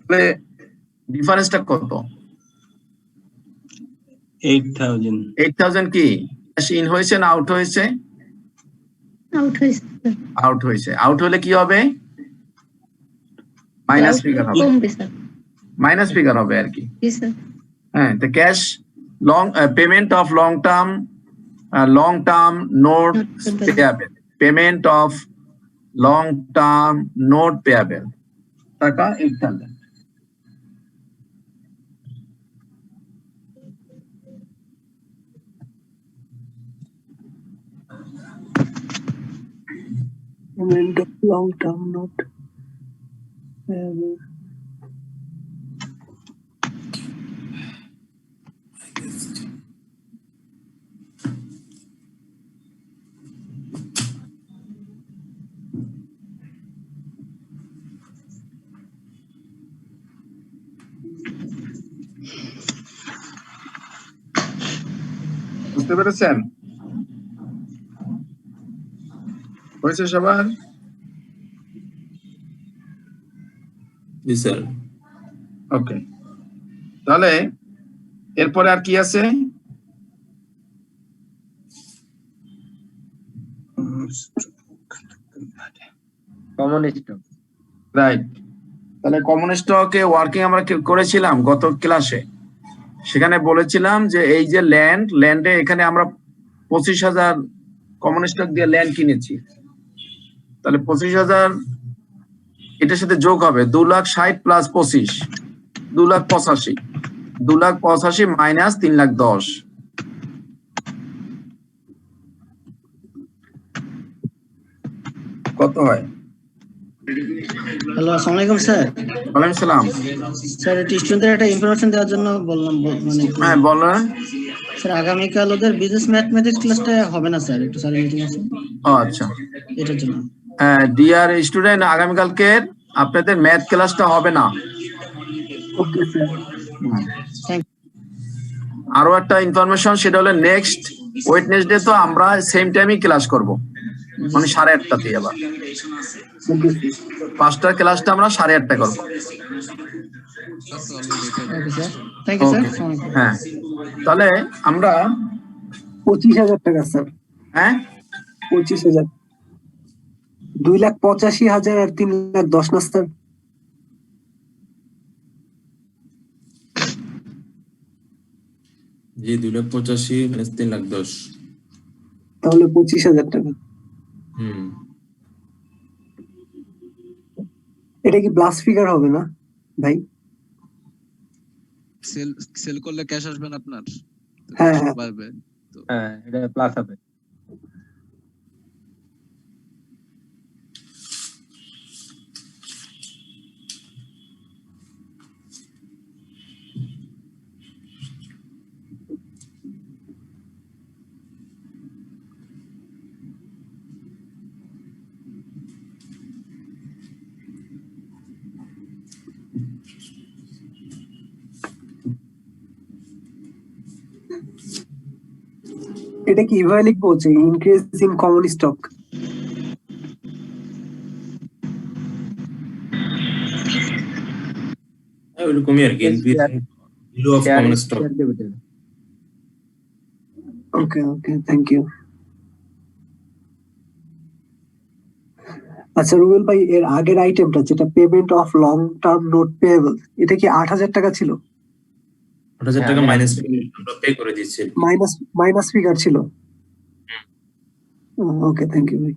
তাহলে ডিফারেন্সটা কত? 8,000। 8,000 কি ক্যাশ ইন হয়েছে না আউট হয়েছে? আউট হয়েছে। আউট হয়েছে। আউট হলে কি হবে? মাইনাস ফিগার হবে, কমবে স্যার। মাইনাস ফিগার হবে আর কি। জি স্যার। হ্যাঁ, তো cash long payment of long term note payable, payment of long term note payable টাকা 8,000। payment of long term note payable. বুঝতে পেরেছেন? হয়েছে সবার? জি স্যার। ওকে, তাহলে এরপরে আর কি আছে? Common stock. রাইট। তাহলে কমন স্টকে ওয়ার্কিং আমরা করেছিলাম গত ক্লাসে। সেখানে বলেছিলাম যে এই যে ল্যান্ডে এখানে আমরা 25,000 কমন স্টক দিয়ে ল্যান্ড কিনেছি। তাহলে 25,000 এটার সাথে যোগ হবে 2,60,000 প্লাস 25, 2,85,000, 2,85,000 মাইনাস 3,10,000। কত হয়? হ্যালো, আসসালামু আলাইকুম স্যার। ওয়ালাইকুম সালাম। স্যার এটা স্টুডেন্টদের একটা ইনফরমেশন দেওয়ার জন্য বললাম, মানে হ্যাঁ বলেন। স্যার আগামীকাল ওদের বিজনেস ম্যাথমেটিক্স ক্লাসটা হবে না স্যার, একটু স্যার মিটিং আছে ও আচ্ছা, এটার জন্য। ডিয়ার স্টুডেন্ট, আগামীকালকে আপনাদের ম্যাথ ক্লাসটা হবে না। Okay sir. আরো একটা ইনফরমেশন, সেটা হলো নেক্সট ওয়েডনেসডে তো আমরা সেম টাইমই ক্লাস করব, মানে 8:30টাতে। আবার 5টার ক্লাসটা আমরা 8:30 করব। Okay sir, thank you sir. হ্যাঁ, তাহলে আমরা 25,000 টাকা স্যার। হ্যাঁ 25,000, 2,85,000 আর 3,10,000 না স্যার? জি 2,85,000 মাইনাস 3,10,000। তাহলে 25,000 টাকা। এটা কি প্লাস ফিগার হবে না ভাই? সেল করলে ক্যাশ আসবে না আপনার? হ্যাঁ হ্যাঁ বাড়বে। হ্যাঁ, এটা প্লাস হবে। এটা কি এভাবে লিখবো যে ইনক্রিজ ইন কমন স্টক? হ্যাঁ ওইরকমই আর কি, increase value of common stock. Okay okay, thank you. আচ্ছা রুবেল ভাই, এর আগের আইটেমটা যেটা payment of long term note payable, এটা কি 8,000 টাকা ছিল? 8,000 টাকা মাইনাস আমরা পে করে দিচ্ছি। মাইনাস ফিগার ছিল। ওকে, থ্যাংক ইউ ভাই।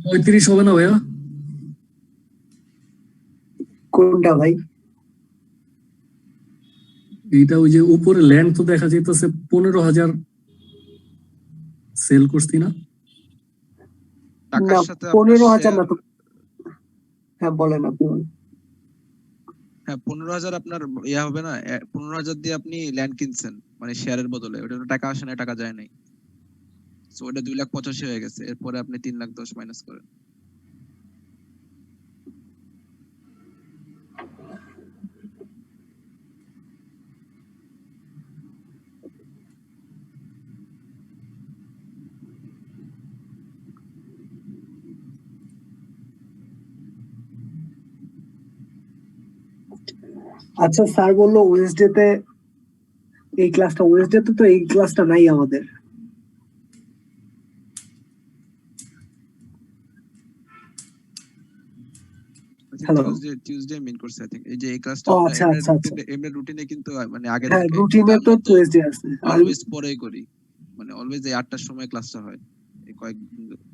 পঁয়ত্রিশ হবে না ভাইয়া? কোনটা ভাই? এইটা ওই যে উপরে ল্যান্ড তো দেখা যাইতেছে 15,000 সেল করছি না? টাকার সাথে 15,000 না তো। হ্যাঁ বলেন, আপনি বলেন। হ্যাঁ 15,000 আপনার ইয়া হবে না? 15,000 দিয়ে আপনি ল্যান্ড কিনছেন, মানে শেয়ারের বদলে। ওটা টাকা আসে না, টাকা যায় নাই। সো ওটা 2,85,000 হয়ে গেছে। এরপরে আপনি 3,10,000 মাইনাস করেন। আচ্ছা স্যার বললো ওয়েডনেসডেতে এই ক্লাসটা, ওয়েডনেসডেতে তো এই ক্লাসটা নাই আমাদের। Hello. টিউসডে মিন করছে আই থিং। এই যে এই ক্লাসটা ও আমরা আচ্ছা আচ্ছা আচ্ছা। এমনি রুটিনে কিন্তু মানে আগে হ্যাঁ থেকে রুটিনে তো ওয়েডনেসডে আছে। অলওয়েজ পরেই করি, মানে অলওয়েজ এই 8টার সময় ক্লাসটা হয় এই কয়েকদিন ধরে।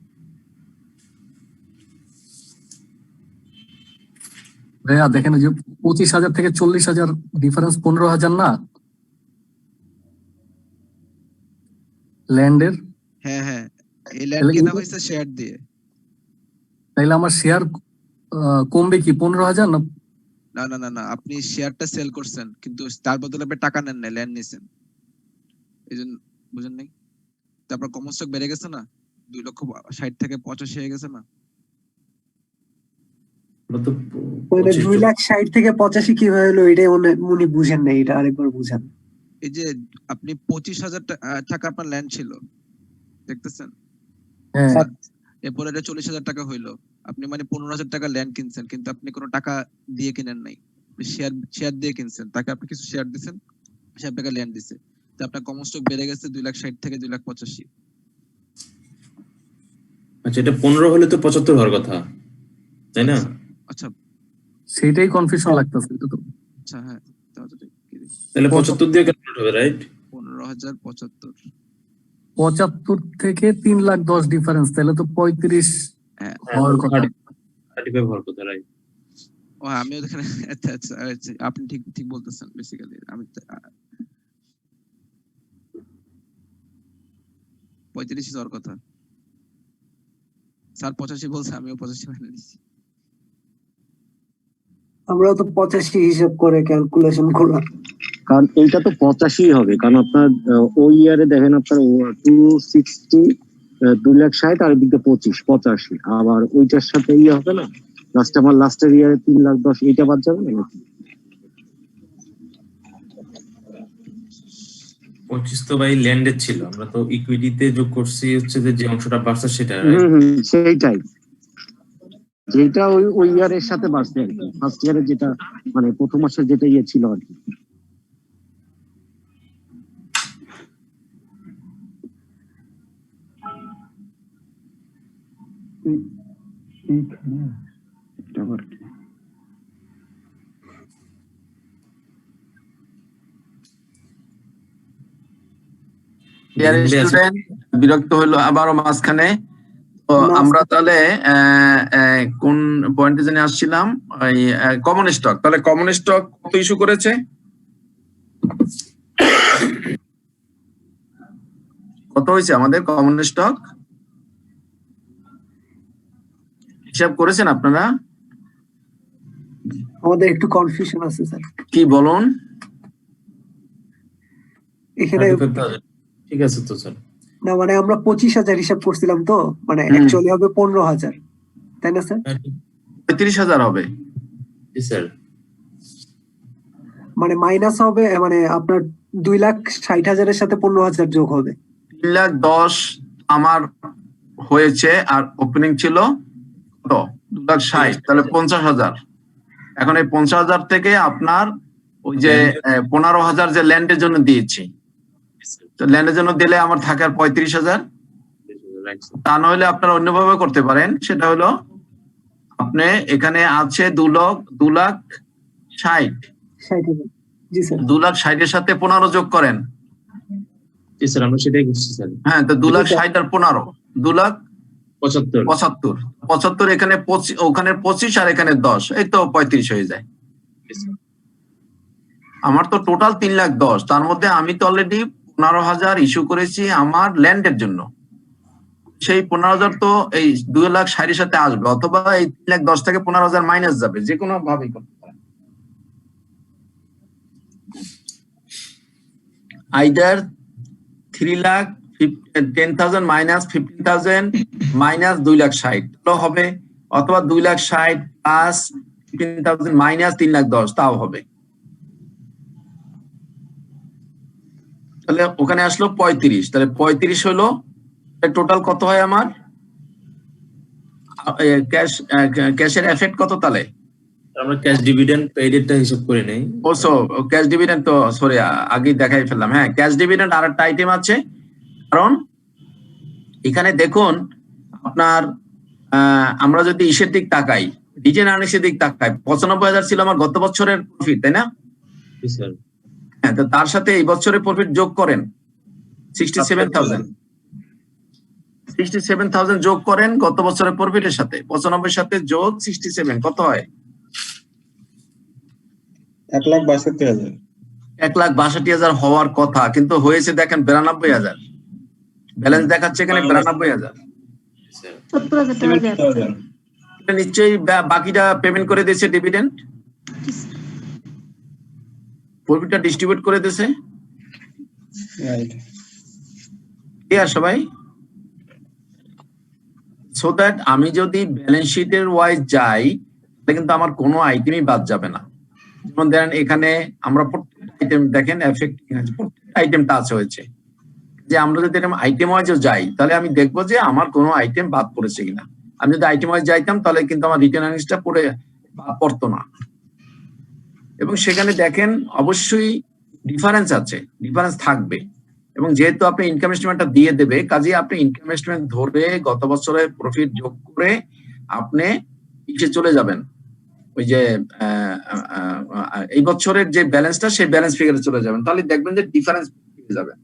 ভাইয়া দেখেন যে 25,000 থেকে 40,000 ডিফারেন্স 15,000 না ল্যান্ডের। হ্যাঁ হ্যাঁ, এই ল্যান্ড তাহলে কেনা হয়েছে শেয়ার দিয়ে। তাইলে আমার শেয়ার কমবে কি 15,000 না? না না না না, আপনি শেয়ারটা সেল করছেন কিন্তু তার বদলে আপনি টাকা নেন না, ল্যান্ড নিছেন। এই জন্য বুঝেন নাই? তারপর কমন স্টক বেড়ে গেছে না, 2,60,000 থেকে 85 হয়ে গেছে না? ওটা তো মানে 25 2,60,000 থেকে 85 কিভাবে হলো এটাই উনি বুঝেন না, এটা আরেকবার বুঝান। এই যে আপনি 25,000 টাকা আপনার ল্যান্ড ছিল, দেখতেছেন? হ্যাঁ এরপরে এটা 40,000 টাকা হইলো। আপনি মানে 15,000 টাকা ল্যান্ড কিনছেন, কিন্তু আপনি কোনো টাকা দিয়ে কিনেন নাই, শেয়ার দিয়ে কিনছেন। তাকে আপনি কিছু শেয়ার দিছেন, সে আপনাকে ল্যান্ড দিছে। তো আপনার কমন স্টক বেড়ে গেছে 2,60,000 থেকে 2,85,000। আচ্ছা, এটা 15 হলে তো 75 হওয়ার কথা, তাই না? আচ্ছা সেটাই কনফিউশন লাগতেছে এটা তো। আচ্ছা, হ্যাঁ তাহলে তো তাহলে 75 দিয়ে ক্যালকুলেট হবে, রাইট? 15,075। 75 থেকে 3,10,000 ডিফারেন্স, তাহলে তো 35 হ্যাঁ হওয়ার কথা। 35 হওয়ার কথা, রাইট? ও আমিও এখানে আচ্ছা আচ্ছা আচ্ছা, আপনি ঠিক ঠিক বলতেছেন। বেসিক্যালি আমি 35 হওয়ার কথা। স্যার 85 বলছে, আমিও 85 মানে নিচ্ছি। আমরাও তো 85 হিসাব করে ক্যালকুলেশন করলাম। কারণ এইটা তো 85 হবে, কারণ আপনার ওই ইয়ারে দেখেন আপনার 260 2,60,000 আর এদিকে 85, আবার ওইটার সাথে ইয়ে হবে না, আমার লাস্টের ইয়ারে 3,10,000, এইটা বাদ যাবে না? 25 তো ভাই ল্যান্ডের ছিল, আমরা তো ইকুইটিতে যোগ করছি হচ্ছে যে অংশটা বাড়ছে সেটা, সেইটাই, যেটা ওই ইয়ারের সাথে বাড়ছে আর কি, ফার্স্ট ইয়ারে যেটা মানে প্রথম মাসের যেটা ইয়ে ছিল আর কি। ডিয়ার স্টুডেন্ট, বিরক্ত হইলো আবারও মাঝখানে। তো আমরা তাহলে কোন পয়েন্টে জানি আসছিলাম, ওই কমন স্টক। তাহলে কমন স্টক কত ইস্যু করেছে? কত হয়েছে আমাদের কমন স্টক? হিসাব করেছেন আপনারা? আমাদের একটু কনফিউশন আছে স্যার কি বলুন? এখানে। 35,000 ঠিক আছে তো স্যার। না মানে আমরা 25,000 হিসাব করছিলাম তো, মানে অ্যাকচুয়ালি হবে 15,000, তাই না স্যার? 35,000 হবে। জি স্যার। মানে মাইনাস হবে, মানে আপনার 2,60,000 এর সাথে 15,000 যোগ হবে। 3,10,000 আমার হয়েছে, আর ওপেনিং ছিল কত? 2,60,000, তাহলে 50,000। এখন এই 50,000 থেকে আপনার ওই যে 15,000 যে ল্যান্ডের জন্য দিয়েছি, তো ল্যান্ডের জন্য দিলে আমার থাকে আর 35,000। তা নইলে আপনারা অন্যভাবে করতে পারেন, সেটা হলো আপনি এখানে আছে 2,60,000, জি স্যার। 2,60,000 এর সাথে 15 যোগ করেন। জি স্যার, আমরা সেটাই করছি স্যার। হ্যাঁ, তো 2,60,000 আর 15 75 75 এখানে 25, ওখানে 25 আর এখানে 10, এই তো 35 হয়ে যায়। আমার তো টোটাল 3,10,000, তার মধ্যে আমি তো অলরেডি 15,000 ইস্যু করেছি আমার ল্যান্ডের জন্য। সেই 15,000 তো এই 2,60,000 এর সাথে আসবে, অথবা এই 3,10,000 থেকে 15,000 মাইনাস যাবে, যে কোনো ভাবেই করতে পারেন। আইদার 3,10,000 মাইনাস 15,000 মাইনাস 2,60,000 হবে, অথবা 2,60,000 প্লাস 15,000 মাইনাস 3,10,000 তাও হবে। তাহলে ওখানে আসলো 35, তাহলে 35 হলো টোটাল কত হয় আমার ক্যাশের এফেক্ট কত? তাহলে আমরা ক্যাশ ডিভিডেন্ড পেইডেরটা হিসাব করে নেই। ওসো ক্যাশ ডিভিডেন্ড তো সরি আগে দেখাই ফেললাম। হ্যাঁ, ক্যাশ ডিভিডেন্ড আর একটা আইটেম আছে, কারণ এখানে দেখুন আপনার আমরা যদি ইসের দিক তাকাই, রিটেন আর্নিংসের দিক তাকাই, 95,000 ছিল আমার গত বছরের প্রফিট, তাই না? জি স্যার। হ্যাঁ, তো তার সাথে এই বছরের প্রফিট যোগ করেন 67,000 যোগ করেন গত বছরের প্রফিটের সাথে। 95 সাথে যোগ 67 কত হয়? 1,62,000। 1,62,000 হওয়ার কথা, কিন্তু হয়েছে দেখেন 92,000। ব্যালেন্স দেখাচ্ছে এখানে 92,000। 70,000 টাকা gap। 70,000। এটা নিশ্চয়ই বাকিটা পেমেন্ট করে দিয়েছে ডিভিডেন্ড, প্রফিটটা ডিস্ট্রিবিউট করে দিয়েছে। রাইট। ক্লিয়ার সবাই? সো দ্যাট আমি যদি ব্যালেন্স শিটের ওয়াইজ যাই তাহলে কিন্তু আমার কোনো আইটেমই বাদ যাবে না। যেমন ধরেন এখানে আমরা প্রত্যেকটা আইটেম দেখেন এফেক্টিং আছে, প্রত্যেকটা আইটেম টাচ হয়েছে। যে আমরা যদি এরকম আইটেম ওয়াইজও যাই তাহলে আমি দেখবো যে আমার কোনো আইটেম বাদ পড়েছে কিনা। আমি যদি আইটেম ওয়াইজ যাইতাম তাহলে কিন্তু আমার রিটার্ন আর্নিংসটা পড়ে বাদ পড়তো না। এবং সেখানে দেখেন অবশ্যই ডিফারেন্স আছে, ডিফারেন্স থাকবে। এবং যেহেতু আপনি ইনকাম স্টেটমেন্টটা দিয়ে দেবে, কাজেই আপনি ইনকাম স্টেটমেন্ট ধরে গত বছরের প্রফিট যোগ করে আপনি ইসে চলে যাবেন, ওই যে এই বছরের যে ব্যালেন্সটা সেই ব্যালেন্স ফিগারে চলে যাবেন, তাহলে দেখবেন যে ডিফারেন্স পেয়ে যাবেন।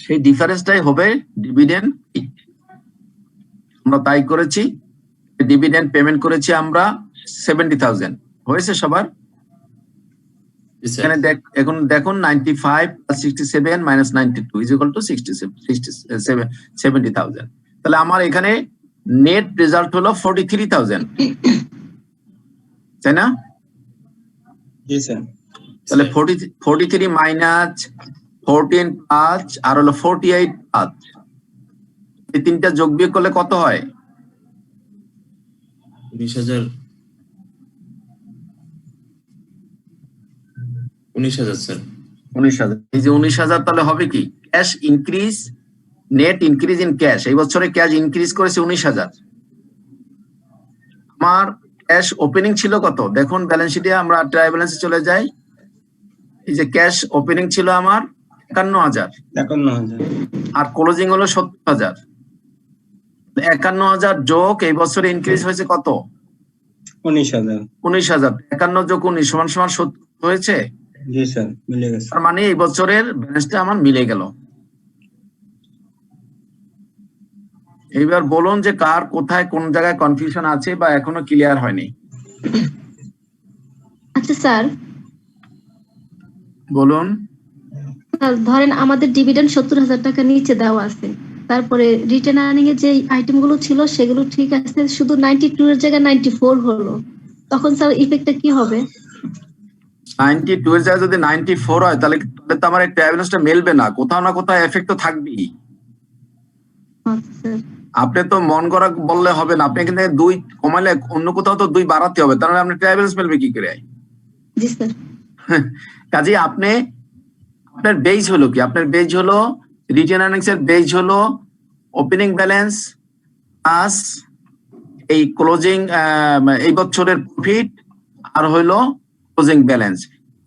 সেই ডিফারেন্সটাই হবে ডিভিডেন্ড। আমরা তাই করেছি, ডিভিডেন্ড পেমেন্ট করেছি আমরা 70,000। হয়েছে সবার? এখানে এখন দেখুন 95 + 67 - 92 = 70,000। তাহলে আমার এখানে নেট রেজাল্ট হলো 43,000, তাই না? জি স্যার। তাহলে 43 মাইনাস 14 প্লাস আর হলো 48 প্লাস, এই তিনটা যোগ বিয়োগ করলে কত হয়? 19,000 স্যার। 19,000। এই যে 19,000 তাহলে হবে কি? Cash increase, net increase in cash. এই বছরে ক্যাশ ইনক্রিজ করেছে 19,000। আমার ক্যাশ ওপেনিং ছিল কত? দেখুন ব্যালেন্স শিটে আমরা ট্রায়াল ব্যালেন্সে চলে যাই। এই যে ক্যাশ ওপেনিং ছিল আমার 51,000, 51,000। আর ক্লোজিং হলো 70,000। 51,000 যোগ এই বছরে ইনক্রিজ হয়েছে কত? 19,000। 19,000। 51 যোগ 19 = 70 হয়েছে। জি স্যার, মিলে গেছে। তার মানে এই বছরের ব্যালেন্সটা আমার মিলে গেল। এইবার বলুন যে কার কোথায় কোন জায়গায় কনফিউশন আছে বা এখনো ক্লিয়ার হয়নি। আচ্ছা স্যার, বলুন। ধরেন আমাদের ডিভিডেন্ড 70,000 টাকা নিচে দেওয়া আছে, তারপরে রিটার্ন আর্নিং এর যে আইটেম গুলো ছিল সেগুলো ঠিক আছে, শুধু 92 এর জায়গায় 94 হলো, তখন স্যার ইফেক্টটা কি হবে? 92 এর জায়গায় যদি 94 হয় তাহলে তো আমার এই ট্রায়াল মেলবে না, কোথাও না কোথাও এফেক্ট তো থাকবেই। আচ্ছা আপনি তো মন করা বললে হবে না, আপনি এখান থেকে 2 কমালে অন্য কোথাও তো 2 বাড়াতে হবে, তাহলে আপনি ট্রায়াল মেলবে কি করে? জি স্যার। কাজেই আপনি আপনার বেজ হলো কি? আপনার বেজ হলো রিটার্ন আর্নিংস এর বেজ হলো ওপেনিং ব্যালেন্স প্লাস এই ক্লোজিং এই বছরের প্রফিট আর হলো ক্লোজিং ব্যালেন্স।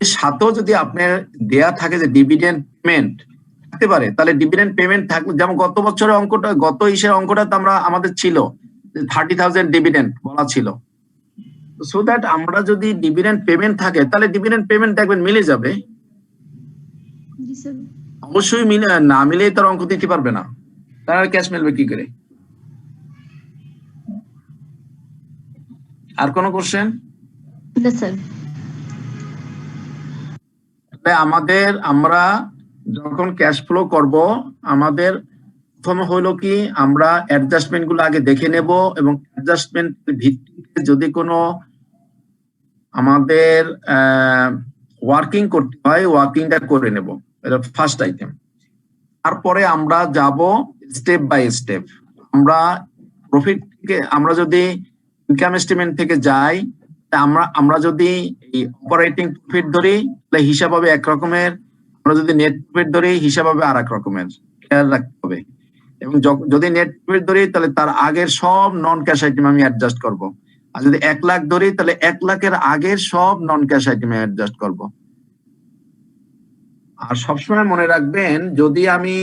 এর সাথেও যদি আপনার দেয়া থাকে যে ডিভিডেন্ড পেমেন্ট থাকতে পারে, তাহলে ডিভিডেন্ড পেমেন্ট থাকলে, যেমন গত বছরের অঙ্কটা, গত ইসের অঙ্কটা তো আমাদের ছিল 30,000 ডিভিডেন্ড বলা ছিল। সো দ্যাট আমরা যদি ডিভিডেন্ড পেমেন্ট থাকে তাহলে ডিভিডেন্ড পেমেন্ট দেখবেন মিলে যাবে। জি স্যার। অবশ্যই মিলে না মিলে তার অঙ্ক দিতে পারবে না, তাহলে ক্যাশ মিলবে কি করে? আর কোনো কোশ্চেন? না স্যার। আমরা যখন ক্যাশ ফ্লো করব, আমাদের প্রথম হলো কি আমরা অ্যাডজাস্টমেন্ট গুলো আগে দেখে নেব, এবং অ্যাডজাস্টমেন্ট ভিত্তিতে যদি কোনো আমাদের ওয়ার্কিং করতে হয় ওয়ার্কিংটা করে নেব, এটা ফার্স্ট আইটেম। তারপরে আমরা যাব স্টেপ বাই স্টেপ। আমরা প্রফিট থেকে, আমরা যদি ইনকাম স্টেটমেন্ট থেকে যাই, আমরা যদি অপারেটিং প্রফিট ধরি তাহলে হিসাব হবে এক রকমের, আমরা যদি নেট প্রফিট ধরি হিসাব হবে আর এক রকমের, খেয়াল রাখতে হবে। এবং যদি নেট প্রফিট ধরি তাহলে তার আগের সব নন ক্যাশ আইটেম আমি অ্যাডজাস্ট করব, আর যদি 1 লাখ ধরি তাহলে 1 লাখের আগের সব নন ক্যাশ আইটেম অ্যাডজাস্ট করব। আর সবসময় মনে রাখবেন, যদি আমি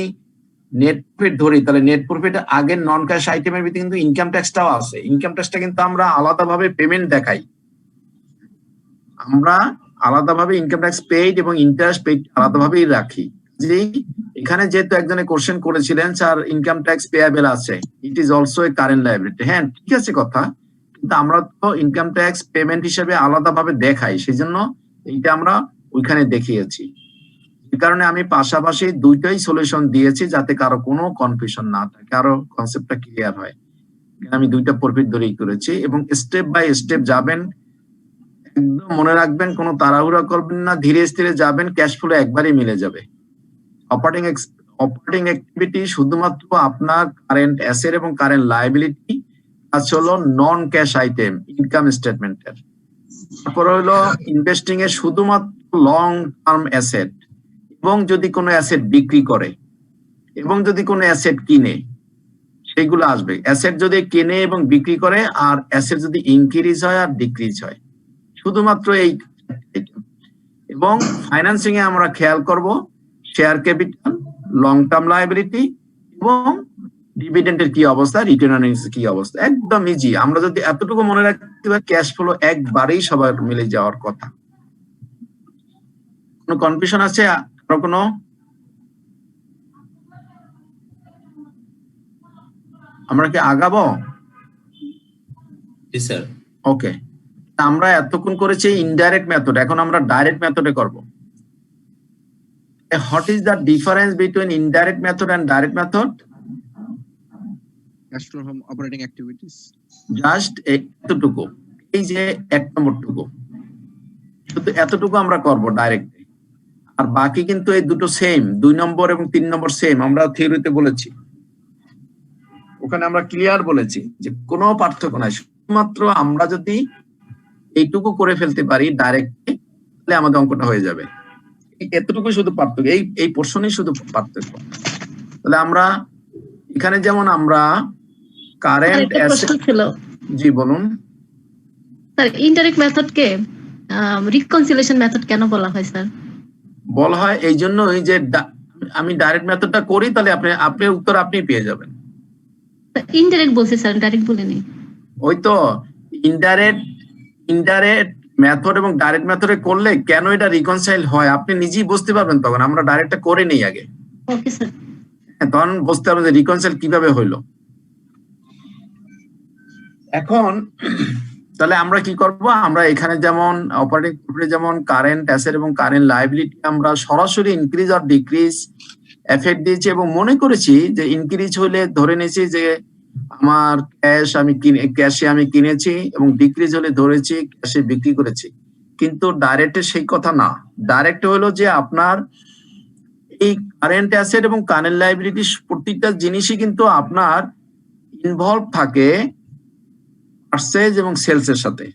নেট প্রফিট ধরি তাহলে নেট প্রফিটের আগের নন ক্যাশ আইটেমের ভিতরে কিন্তু ইনকাম ট্যাক্সটাও আছে। ইনকাম ট্যাক্সটা কিন্তু আমরা আলাদাভাবে পেমেন্ট দেখাই, আমরা আলাদাভাবে ইনকাম ট্যাক্স পেইড এবং ইন্টারেস্ট পেইড আলাদাভাবেই রাখি। যে এখানে যেহেতু একজনে কোশ্চেন করেছিলেন স্যার ইনকাম ট্যাক্স পেয়াবেল আছে, it is also a current liability. হ্যাঁ ঠিক আছে কথা, কিন্তু আমরা তো ইনকাম ট্যাক্স পেমেন্ট হিসেবে আলাদাভাবে দেখাই, সেই জন্য এইটা আমরা ওইখানে দেখিয়েছি। এই কারণে আমি পাশাপাশি দুইটাই সলিউশন দিয়েছি যাতে কারো কোনো কনফিউশন না থাকে, কারো কনসেপ্টটা ক্লিয়ার হয়। আমি দুইটা প্রফিট ধরেই করেছি এবং স্টেপ বাই স্টেপ যাবেন, একদম মনে রাখবেন, কোনো তাড়াহুড়া করবেন না, ধীরে স্থিরে যাবেন, ক্যাশ ফ্লো একবারই মিলে যাবে। অপারেটিং অ্যাক্টিভিটি শুধুমাত্র আপনার কারেন্ট অ্যাসেট এবং কারেন্ট লায়াবিলিটি, আচ্ছা হলো নন ক্যাশ আইটেম ইনকাম স্টেটমেন্টের। তারপর হলো ইনভেস্টিং এ শুধুমাত্র লং টার্ম অ্যাসেট, এবং যদি কোনো অ্যাসেট বিক্রি করে এবং যদি কোনো অ্যাসেট কিনে সেগুলো আসবে। অ্যাসেট যদি কেনে এবং বিক্রি করে, আর অ্যাসেট যদি ইনক্রিজ হয় আর ডিক্রিজ হয়, শুধুমাত্র এই। এবং ফাইন্যান্সিং এ আমরা খেয়াল করব share capital, long term liability এবং ডিভিডেন্ডের কি অবস্থা, রিটার্ন আর্নিংস কি অবস্থা। একদম ইজি। আমরা যদি এতটুকু মনে রাখতে পারি, ক্যাশ ফ্লো একবারেই সবার মিলে যাওয়ার কথা। কোনো কনফিউশন আছে? আর কোনো? আমরা কি আগাবো? জি স্যার। ওকে, আমরা এতক্ষণ করেছি ইনডাইরেক্ট মেথড, এখন আমরা ডাইরেক্ট মেথডে করব। What is the difference between indirect method and direct method? Cash flow from operating activities. Just এতটুকু, এই যে 1 নম্বরটুকু, শুধু এতটুকু আমরা করব ডাইরেক্ট। আর বাকি কিন্তু এই দুটো সেম, 2 নম্বর এবং 3 নম্বর সেম। আমরা থিওরিতে বলেছি, ওখানে আমরা ক্লিয়ার বলেছি যে কোনো পার্থক্য নাই। শুধুমাত্র আমরা যদি এইটুকু করে ফেলতে পারি ডাইরেক্ট, তাহলে আমাদের অঙ্কটা হয়ে যাবে। এতটুকু শুধু পার্থক্য, এই পোর্শনই শুধু পার্থক্য। তাহলে আমরা এখানে যেমন আমরা কারেন্ট অ্যাসেট ছিল। জি বলুন স্যার, ইনডাইরেক্ট মেথডকে রিকনসিলিয়েশন মেথড কেন বলা হয় স্যার? বলা হয় এই জন্যই যে আমি ডাইরেক্ট মেথডটা করি, তাহলে আপনি উত্তর আপনি পেয়ে যাবেন। ইনডাইরেক্ট বলছি স্যার, ডাইরেক্ট বলিনি। ওই তো ইনডাইরেক্ট মেথড এবং ডাইরেক্ট মেথডে করলে কেন এটা রিকনসাইল হয় আপনি নিজেই বুঝতে পারবেন। তখন আমরা ডাইরেক্টটা করে নেই আগে, ওকে স্যার। তখন বুঝতে পারবেন যে রিকনসাইল কিভাবে হইলো। এখন তাহলে আমরা কি করব, আমরা এখানে যেমন অপারেটিং প্রফিটে যেমন কারেন্ট অ্যাসেট এবং কারেন্ট লায়াবিলিটি আমরা সরাসরি ইনক্রিজ আর ডিক্রিজ এফেক্ট দিয়েছি, এবং মনে করেছি যে ইনক্রিজ হলে ধরে নিয়েছি যে আমার ক্যাশে আমি কিনেছি, এবং ডিক্রিজ হলে ধরেছি ক্যাশে বিক্রি করেছি। কিন্তু ডাইরেক্টে সেই কথা না। ডাইরেক্ট হলো যে আপনার এই কারেন্ট অ্যাসেট এবং কারেন্ট লায়াবিলিটি প্রত্যেকটা জিনিসই কিন্তু আপনার ইনভলভ থাকে পারচেজ এবং সেলস এর সাথে।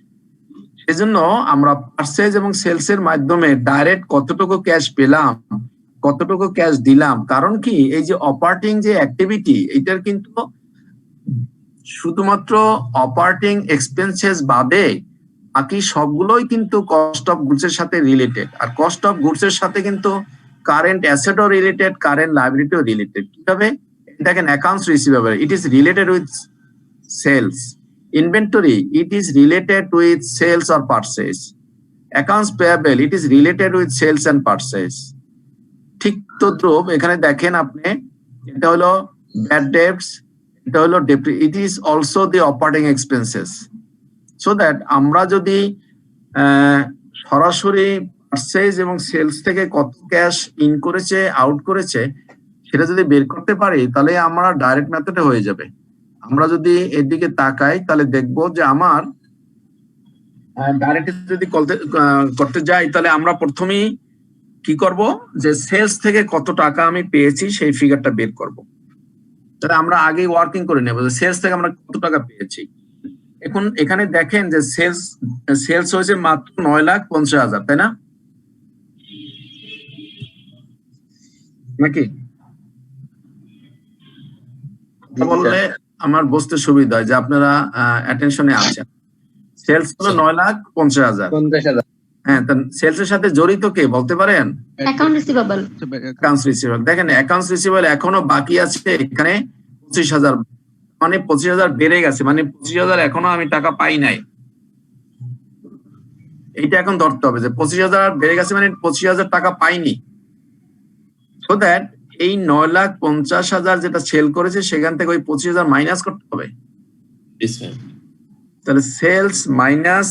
সেজন্য আমরা পারচেজ এবং সেলস এর মাধ্যমে ডাইরেক্ট কতটুকু ক্যাশ পেলাম, কতটুকু ক্যাশ দিলাম। কারণ কি, এই যে অপারেটিং যে অ্যাক্টিভিটি, এটার কিন্তু শুধুমাত্র অপারেটিং এক্সপেন্সেস বাদে বাকি সবগুলোই কিন্তু কস্ট অফ গুডস এর সাথে রিলেটেড। আর কস্ট অফ গুডস এর সাথে কিন্তু কারেন্ট অ্যাসেটও রিলেটেড, কারেন্ট লায়াবিলিটিও রিলেটেড। কিভাবে? দেখেন, accounts receivable, it is related with sales. Inventory, it is related with sales or purchase. Accounts payable, it is related with sales and purchase. ঠিক তদ্রুপ এখানে দেখেন আপনি, এটা হলো ব্যাড ডেটস, এটা হলো it is also the operating expenses. So that আমরা যদি সরাসরি পারচেজ এবং সেলস থেকে কত ক্যাশ ইন করেছে আউট করেছে সেটা যদি বের করতে পারি, তাহলে আমরা ডাইরেক্ট মেথডে হয়ে যাবে। আমরা যদি এর দিকে তাকাই তাহলে দেখবো যে আমার ডাইরেক্ট যদি করতে যাই, তাহলে আমরা প্রথমেই কি করব, যে সেলস থেকে কত টাকা আমি পেয়েছি সেই ফিগারটা বের করব। তাহলে আমরা আগে ওয়ার্কিং করে নেব যে সেলস থেকে আমরা কত টাকা পেয়েছি। এখন এখানে দেখেন যে সেলস হয়েছে মাত্র 9,50,000, তাই না? নাকি বললে আমার বুঝতে সুবিধা হয় যে আপনারা অ্যাটেনশনে আছেন। সেলস হলো 9,50,000। হ্যাঁ, সেলস এর সাথে জড়িত কে বলতে পারেন? Account receivable. অ্যাকাউন্টস রিসিভেবল, দেখেন অ্যাকাউন্টস রিসিভেবল এখনো বাকি আছে এখানে 25,000, মানে 25,000 বেড়ে গেছে, মানে 25,000 এখনো আমি টাকা পাই নাই। এইটা এখন ধরতে হবে যে 25,000 বেড়ে গেছে, মানে 25,000 টাকা পাইনি। সো দ্যাট এই 9,50,000 যেটা সেল করেছে সেখান থেকে ওই 25,000 মাইনাস করতে হবে। তাহলে sales minus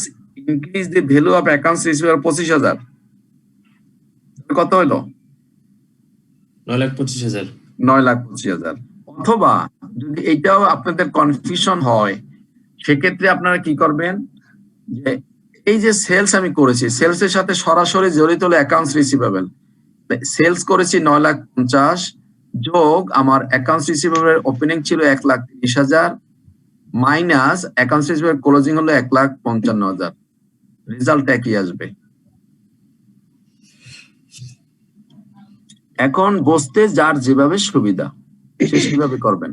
increase the value of accounts receivable 25,000 কত হলো? 9,25,000। 9,25,000। অথবা যদি এটাও আপনাদের কনফিউশন হয় সেক্ষেত্রে আপনারা কি করবেন, যে এই যে সেলস আমি করেছি, সেলস এর সাথে সরাসরি জড়িত হলো অ্যাকাউন্টস রিসিভেবল। সেলস করেছি 9,50,000 যোগ আমার অ্যাকাউন্টস রিসিভেবল ওপেনিং ছিল 1,30,000 মাইনাস অ্যাকাউন্টস রিসিভেবল ক্লোজিং হলো 1,55,000। রেজাল্ট একই আসবে। এখন বসতে যার যেভাবে সুবিধা সে সেভাবে করবেন।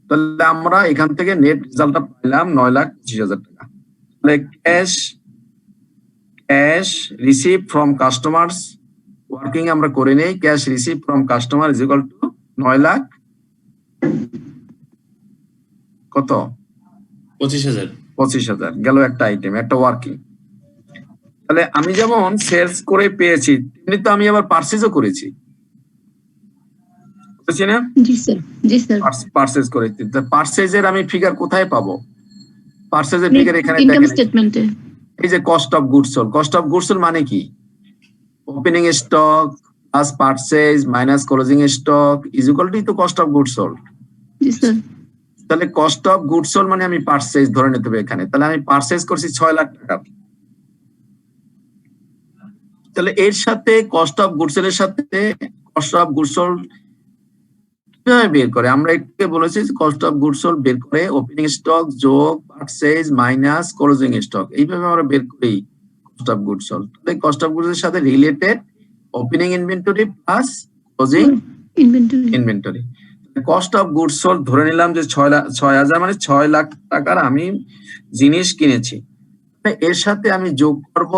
তাহলে আমরা এখান থেকে নেট রেজাল্টটা পেলাম 9,25,000 টাকা। তাহলে cash receive from customers working আমরা করে নেই। Cash receive from customer is equal to 9,00,000 কত? 25,000। 25,000 গেল একটা আইটেম, একটা ওয়ার্কিং। তাহলে আমি যেমন সেলস করে পেয়েছি তেমনি তো আমি আবার পারচেজও করেছি, বুঝছি না? জি স্যার, জি স্যার। পারচেজ করেছি। পারচেজের আমি ফিগার কোথায় পাবো? পারচেজের ফিগার এখানে ইনকাম দেখেন, স্টেটমেন্টে। এই যে cost of goods sold. Cost of goods sold মানে কি? Opening stock plus purchase minus closing stock is equal to cost of goods sold. G sir. তাহলে কস্ট অফ গুডস সোল্ড মানে আমি পারচেজ ধরে নিতে হবে এখানে। তাহলে আমি পারচেজ করছি 6,00,000 টাকা। তাহলে এর সাথে কস্ট অফ গুডস এর সাথে কস্ট অফ গুডস সোল্ড কিভাবে বের করে? আমরা একটু বলেছি কস্ট অফ গুডস সোল্ড বের করে ওপেনিং স্টক যোগ পারচেজ মাইনাস ক্লোজিং স্টক, এইভাবে আমরা বের করি কস্ট অফ গুডস সোল্ড। তাহলে কস্ট অফ গুডস এর সাথে related opening inventory plus closing inventory. Cost of goods sold ধরে নিলাম যে 6,000 মানে 6,00,000 টাকার আমি জিনিস কিনেছি। এর সাথে আমি যোগ করব,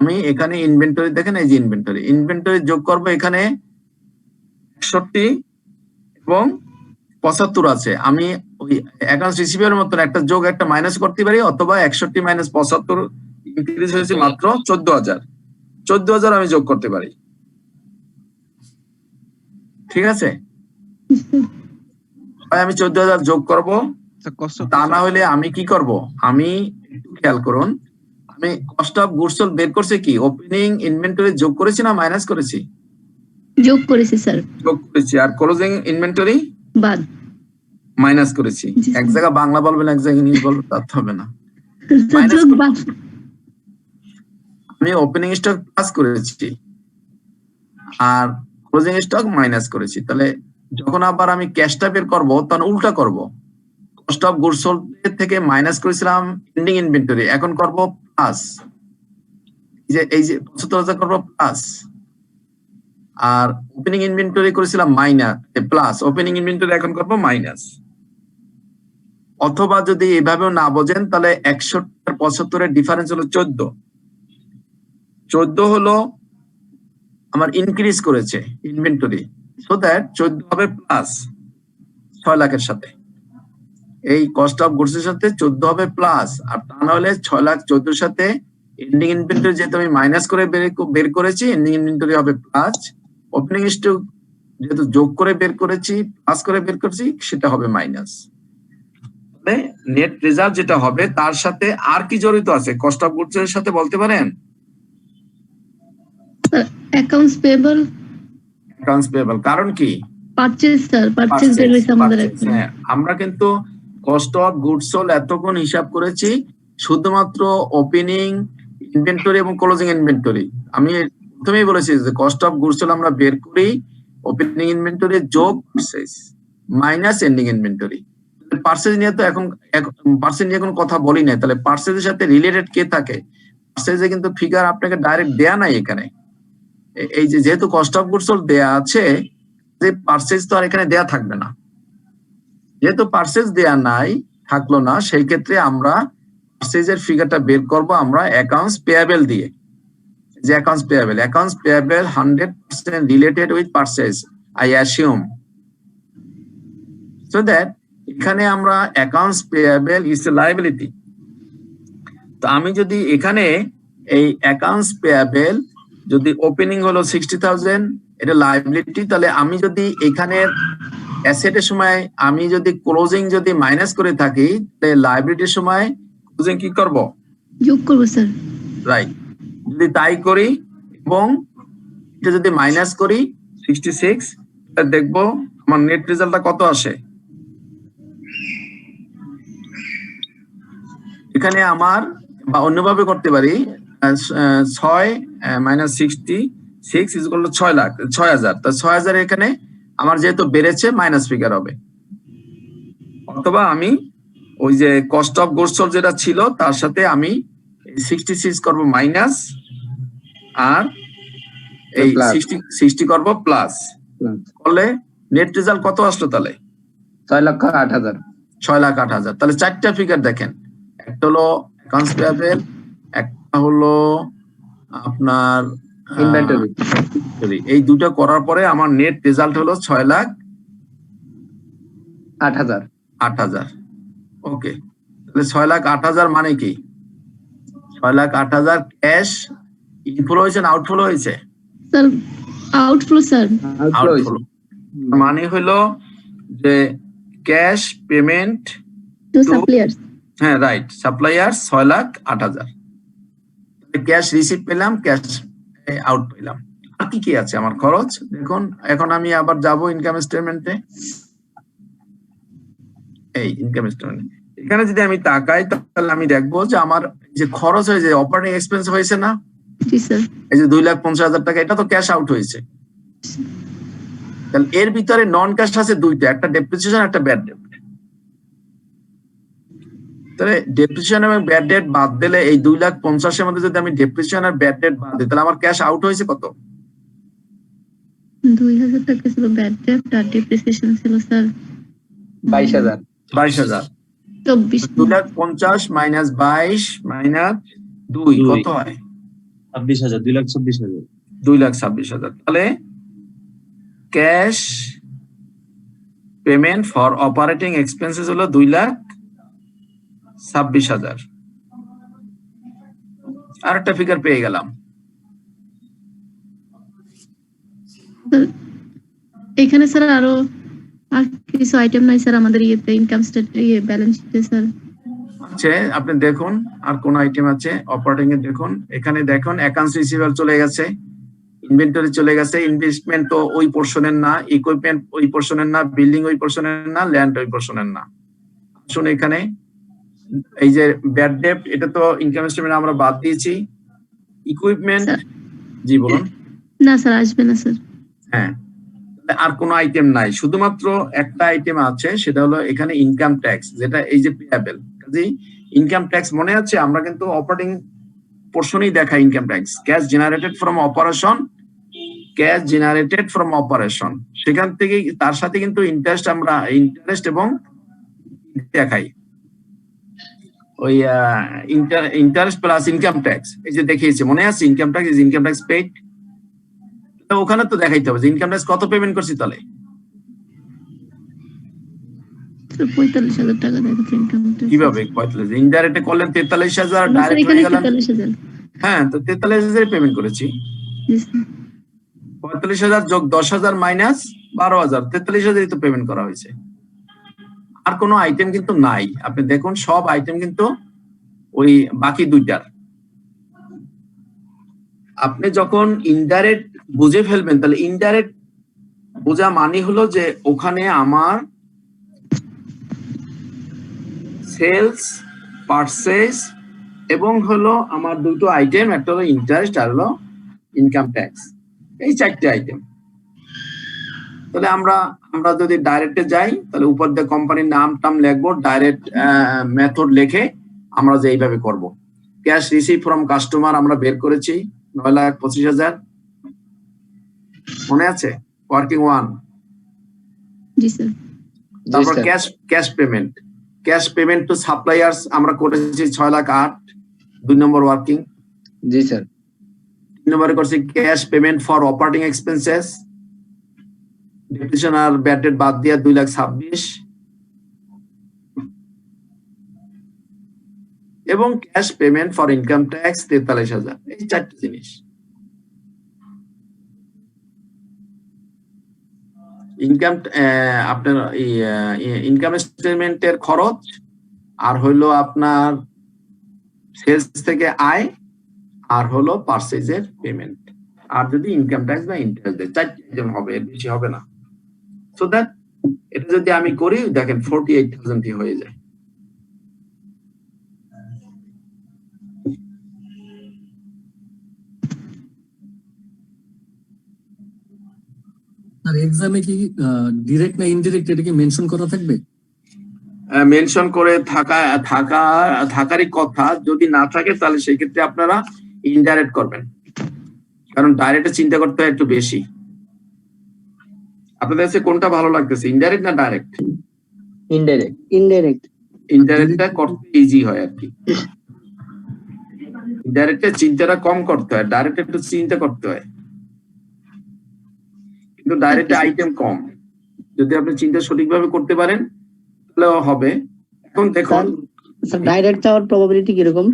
আমি এখানে ইনভেন্টরি দেখেন, এই যে ইনভেন্টরি যোগ করব এখানে 61 এবং 75 আছে। আমি ওই অ্যাকাউন্টস রিসিভেবল মতন একটা যোগ একটা মাইনাস করতে পারি, অথবা 61 মাইনাস 75 ইনক্রিজ হয়েছে মাত্র 14,000। 14,000 আমি যোগ করতে পারি, ঠিক আছে? আমি 14,000 যোগ করব, তা না হলে আমি কি করব? আমি একটু খেয়াল করুন, আমি কস্ট অফ গুডস সোল্ড বের করছি কি ওপেনিং ইনভেন্টরি যোগ করেছি না মাইনাস করেছি? যোগ করেছি স্যার। যোগ করেছি। আর ক্লোজিং ইনভেন্টরি বাদ, মাইনাস করেছি। এক জায়গা বাংলা বলবেন, এক জায়গায় ইংলিশ বলবেন, তার হবে না। যোগ বাদ। আমি ওপেনিং স্টক প্লাস করেছি আর ক্লোজিং স্টক মাইনাস করেছি। তাহলে যখন আবার আমি ক্যাশটা বের করব তখন উল্টা করব। কস্ট অফ গুডস সোল্ড থেকে মাইনাস করেছিলাম এন্ডিং ইনভেন্টরি, এখন করব প্লাস। এই যে 75,000 করব প্লাস, আর ওপেনিং ইনভেন্টরি করেছিলাম মাইনাস, প্লাস ওপেনিং ইনভেন্টরি এখন করব মাইনাস। অথবা যদি এভাবেও না বোঝেন তাহলে 61 আর 75 এর ডিফারেন্স হলো 14। 14 হলো আমার ইনক্রিজ করেছে ইনভেন্টরি, সো দ্যাট 14 হবে প্লাস 6,00,000 এর সাথে। এই কস্ট অফ গুডস এর সাথে 14 হবে প্লাস, আর তা না হলে 6,14,000 এর সাথে এন্ডিং ইনভেন্টরি যেহেতু আমি মাইনাস করে বের করেছি, এন্ডিং ইনভেন্টরি হবে প্লাস। ওপেনিং স্টক যেহেতু যোগ করে বের করেছি, প্লাস করে বের করেছি, সেটা হবে মাইনাস। নেট রেজাল্ট যেটা হবে তার সাথে আর কি জড়িত আছে কস্ট অফ গুডস এর সাথে বলতে পারেন? Accounts payable. অ্যাকাউন্টস পেয়েবল কারণ কি? পারচেজ স্যার, পারচেজ বের হইছে আমাদের এখন। আমরা কিন্তু কস্ট অফ গুডস সোল্ড এতক্ষণ হিসাব করেছি শুধুমাত্র ওপেনিং ইনভেন্টরি এবং ক্লোজিং ইনভেন্টরি। আমি প্রথমেই বলেছি যে কস্ট অফ গুডস সোল্ড আমরা বের করি ওপেনিং ইনভেন্টরি যোগ purchase minus ending inventory. Purchase নিয়ে তো এখন পারচেজ নিয়ে কোনো কথা বলি না। তাহলে পারচেজের সাথে রিলেটেড কে থাকে? পারচেজে কিন্তু ফিগার আপনাকে ডাইরেক্ট দেয়া নাই এখানে। এই যে যেহেতু কস্ট অফ গুডস সোল্ড দেয়া আছে, যে পারচেজ তো আর এখানে দেয়া থাকবে না। যেহেতু পারচেজ দেয়া নাই, থাকলো না, সেই ক্ষেত্রে আমরা পারচেজের ফিগারটা বের করব আমরা অ্যাকাউন্টস পেয়াবেল দিয়ে। যে accounts payable 100% related with purchase I assume, so that এখানে আমরা accounts payable is a liability. তো আমি যদি এখানে এই অ্যাকাউন্টস পেয়াবেল যদি ওপেনিং হলো 60,000, এটা লায়াবিলিটি, তাহলে আমি যদি এখানে অ্যাসেটের সময় আমি যদি ক্লোজিং যদি মাইনাস করে থাকি, তাহলে লাইবিলিটির সময় ক্লোজিং কি করব? যোগ করবো স্যার। রাইট। যদি তাই করি এবং এটা যদি মাইনাস করি 66, দেখবো আমার নেট রেজাল্টটা কত আসে। এখানে আমার বা অন্যভাবে করতে পারি 6 minus 66 is equal to 6 lakh 6000। তা 6000 এখানে আমার যেহেতু বেড়েছে মাইনাস ফিগার হবে, অথবা আমি ওই যে কস্ট অফ গুডস সোল্ড যেটা ছিল তার সাথে আমি 66 করব মাইনাস, আর এই 60 করব প্লাস, করলে নেট রেজাল্ট কত আসলো তাহলে? 6,08,000। 6,08,000। তাহলে চারটা ফিগার দেখেন, একটা হলো অ্যাকাউন্টস পেয়াবল, একটা হলো আপনার ইনভেন্টরি। এই দুটো করার পরে আমার নেট রেজাল্ট হলো 6,08,000। ওকে, তাহলে 6,08,000 মানে কি? 6,08,000 ক্যাশ ইনফ্লো হয়েছে না আউটফ্লো হয়েছে? Sir outflow sir. আউটফ্লো মানে হলো যে ক্যাশ পেমেন্ট টু সাপ্লায়ার্স। হ্যাঁ রাইট, সাপ্লায়ার 6,08,000। ক্যাশ রিসিভ পেলাম, ক্যাশ আউট পেলাম। আর কি কি আছে আমার খরচ দেখুন। এখন আমি আবার যাব ইনকাম স্টেটমেন্টে। এই ইনকাম স্টেটমেন্ট এখানে যদি আমি তাকাই তাহলে আমি দেখবো যে আমার যে খরচ হয়েছে অপারেটিং এক্সপেন্স হয়েছে না, জি স্যার। এই যে 2,50,000 টাকা, এটা তো ক্যাশ আউট হয়েছে। তাহলে এর ভিতরে নন ক্যাশ আছে দুইটা, একটা ডেপ্রিসিয়েশন, একটা ব্যাড ডেট। তাহলে ডেপ্রিসিয়েশন এবং ব্যাড ডেট বাদ দিলে এই 2,50,000 এর মধ্যে যদি আমি ডেপ্রিসিয়েশন আর ব্যাড ডেট বাদ দিই তাহলে আমার ক্যাশ আউট হয়েছে কত? 2,000 টাকা ছিল ব্যাড ডেট, আর ডেপ্রিসিয়েশন ছিল স্যার 22,000। 22,000। 2,50,000 মাইনাস 22 মাইনাস 2 কত হয়? 26,000, 2,26,000। 2,26,000। তাহলে cash payment for operating expenses হলো 2,26,000। আর একটা ফিগার পেয়ে গেলাম। এখানে স্যার আরো আর কিছু আইটেম নাই স্যার আমাদের ইয়েতে ইনকাম স্টেটমেন্ট ব্যালেন্স শিটে স্যার? আচ্ছা আপনি দেখুন আর কোন আইটেম আছে অপারেটিং এ। দেখুন এখানে দেখুন অ্যাকাউন্টস রিসিভেবল চলে গেছে, ইনভেন্টরি চলে গেছে, ইনভেস্টমেন্ট তো ওই পোরশনের না, ইকুইপমেন্ট ওই পোরশনের না, বিল্ডিং ওই পোরশনের না, ল্যান্ড ওই পোরশনের না। আসুন এখানে এই যে ব্যাড ডেট, এটা তো ইনকাম স্টেটমেন্ট আমরা বাদ দিয়েছি। ইকুইপমেন্ট, জি বলুন। না স্যার আসবে না স্যার। হ্যাঁ, আর কোনো আইটেম নাই, শুধুমাত্র একটা আইটেম আছে, সেটা হলো এখানে ইনকাম ট্যাক্স, যেটা এই যে পেয়াবল। কাজেই ইনকাম ট্যাক্স মনে আছে আমরা কিন্তু অপারেটিং পোরশনই দেখা income tax, cash generated from operation, cash generated from operation, সেখান থেকে তার সাথে কিন্তু ইন্টারেস্ট, আমরা ইন্টারেস্ট এবং দেখাই ওই ইন্টারেস্ট প্লাস ইনকাম ট্যাক্স। এই যে দেখিয়েছে মনে আছে, income tax is income tax paid. ওখানে তো দেখাইতে হবে যে ইনকাম ট্যাক্স কত পেমেন্ট করছি। তাহলে 45,000 টাকা দেখাচ্ছে ইনকাম ট্যাক্স। কিভাবে 45? ইনডাইরেক্টে করলেন 43,000, ডাইরেক্ট হয়ে গেল। 43,000। হ্যাঁ, তো 43,000 পেমেন্ট করেছি। 45,000 যোগ 10,000 মাইনাস 12,000, 43,000 তো পেমেন্ট করা হয়েছে। আর কোনো আইটেম কিন্তু নাই। আপনি দেখুন সব আইটেম কিন্তু ওই বাকি দুইটার। আপনি যখন ইনডাইরেক্ট বুঝে ফেলবেন, তাহলে ইনডাইরেক্ট বোঝা মানে হলো যে ওখানে আমার সেলস, পারচেজ এবং হলো আমার দুটো আইটেম, একটা হলো ইন্টারেস্ট আর হলো ইনকাম ট্যাক্স, এই চারটে আইটেম। তাহলে আমরা যদি ডাইরেক্টে যাই তাহলে উপর দিয়ে কোম্পানির নাম টাম লিখবো, ডাইরেক্ট মেথড লিখে আমরা যে এইভাবে করব। ক্যাশ রিসিভ ফ্রম কাস্টমার আমরা বের করেছি 9,25,000, মনে আছে? ওয়ার্কিং 1। জি স্যার। তারপর ক্যাশ পেমেন্ট টু সাপ্লায়ার্স আমরা করেছি 6,08,000, 2 নম্বর ওয়ার্কিং। জি স্যার। 3 নম্বরে করছি cash payment for operating expenses, depreciation আর ব্যাড ডেট বাদ দিয়ে 2,26,000, এবং cash payment for income tax 43,000। এই চারটি জিনিস। ইনকাম আপনার ইনকাম স্টেটমেন্টের খরচ, আর হইলো আপনার সেলস থেকে আয়, আর হলো পারচেজের পেমেন্ট, আর যদি ইনকাম ট্যাক্স বা ইন্টারেস্ট দেয়, 4টি আইটেম হবে, এর বেশি হবে না। সো দ্যাট এটা যদি আমি করি দেখেন 48,000 হয়ে যায়। আর এক্সামে কি ডিরেক্ট না ইনডিরেক্ট এটা কি মেনশন করা থাকবে? মেনশন করে থাকারই কথা, যদি না থাকে তাহলে সেই ক্ষেত্রে আপনারা ইনডাইরেক্ট করবেন, কারণ ডাইরেক্টে চিন্তা করতে হয় একটু বেশি। আপনাদের কাছে কোনটা ভালো লাগতেছে, ইনডাইরেক্ট না ডাইরেক্ট? ইনডাইরেক্ট। ইনডাইরেক্ট। ইনডাইরেক্টটা করতে ইজি হয় আর কি। ইনডাইরেক্টে চিন্তাটা কম করতে হয়, ডাইরেক্টে একটু চিন্তা করতে হয়, কিন্তু ডাইরেক্টে আইটেম কম। যদি আপনি চিন্তা সঠিকভাবে করতে পারেন তাহলে হবে। এখন দেখুন স্যার ডাইরেক্ট যাওয়ার প্রবাবিলিটি কিরকম?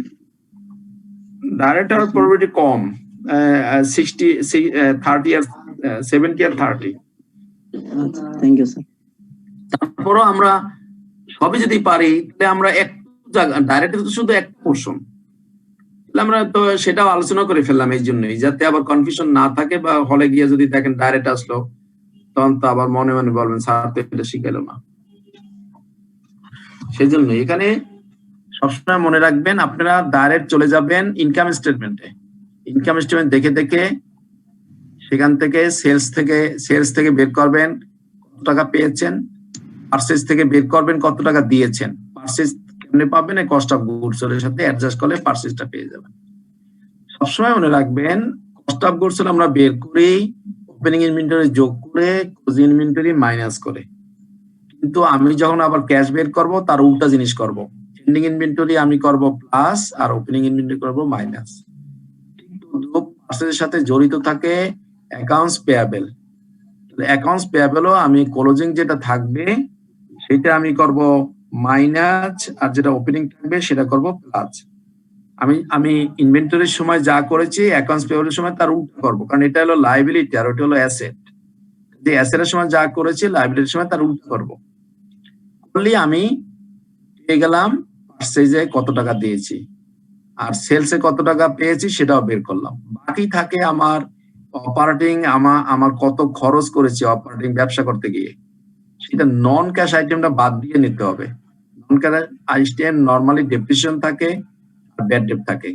ডাইরেক্ট হওয়ার প্রবাবিলিটি কম, 60 30 আর 70 আর 30। আচ্ছা, থ্যাংক ইউ স্যার। তারপরও আমরা সবই যদি পারি তাহলে আমরা এক ডাইরেক্ট তো শুধু এক পোর্শন, তাহলে আমরা তো সেটাও আলোচনা করে ফেললাম এই জন্যই, যাতে আবার কনফিউশন না থাকে, বা হলে গিয়ে যদি দেখেন ডাইরেক্ট আসলো তখন তো আবার মনে মনে বলবেন স্যার তো এটা শিখাইলো না। সেই জন্য এখানে সবসময় মনে রাখবেন আপনারা ডাইরেক্ট চলে যাবেন ইনকাম স্টেটমেন্টে। ইনকাম স্টেটমেন্ট দেখে দেখে সেখান থেকে সেলস থেকে বের করবেন কত টাকা পেয়েছেন, পারচেজ থেকে বের করবেন কত টাকা দিয়েছেন। পারচেজ কেমনে পাবেন, এই কস্ট অফ গুডস এর সাথে অ্যাডজাস্ট করলে পারচেজটা পেয়ে যাবেন। সবসময় মনে রাখবেন কস্ট অফ গুডস আমরা বের করি ওপেনিং ইনভেন্টরি যোগ করে ক্লোজিং ইনভেন্টরি মাইনাস করে, কিন্তু আমি যখন আবার ক্যাশ বের করব তার উল্টা জিনিস করব। এন্ডিং ইনভেন্টরি আমি করব প্লাস আর ওপেনিং ইনভেন্টরি করব মাইনাস। কিন্তু পারচেজের সাথে জড়িত থাকে অ্যাকাউন্টস পেয়াবেল, অ্যাকাউন্টস পেয়াবেলও আমি ক্লোজিং যেটা থাকবে সেটা আমি করব মাইনাস, আর যেটা ওপেনিং থাকবে সেটা করব প্লাস। আমি ইনভেন্টরির সময় যা করেছি অ্যাকাউন্টস পেয়াবেলের সময় তার উল্টা করব, কারণ এটা হলো লায়াবিলিটি আর ওটা হলো অ্যাসেট। যে অ্যাসেটের সময় যা করেছি লায়াবিলিটির সময় তার উল্টা করব। করলে আমি পেয়ে গেলাম পারচেজে কত টাকা দিয়েছি, আর সেলসে কত টাকা পেয়েছি সেটাও বের করলাম। বাকি থাকে আমার অপারেটিং, আমার কত খরচ করেছি অপারেটিং ব্যবসা করতে গিয়ে, সেটা নন ক্যাশ আইটেমটা বাদ দিয়ে নিতে হবে। নন ক্যাশ আইটেম নরমালি ডেপ্রিসিয়েশন থাকে আর ব্যাড ডেট থাকে,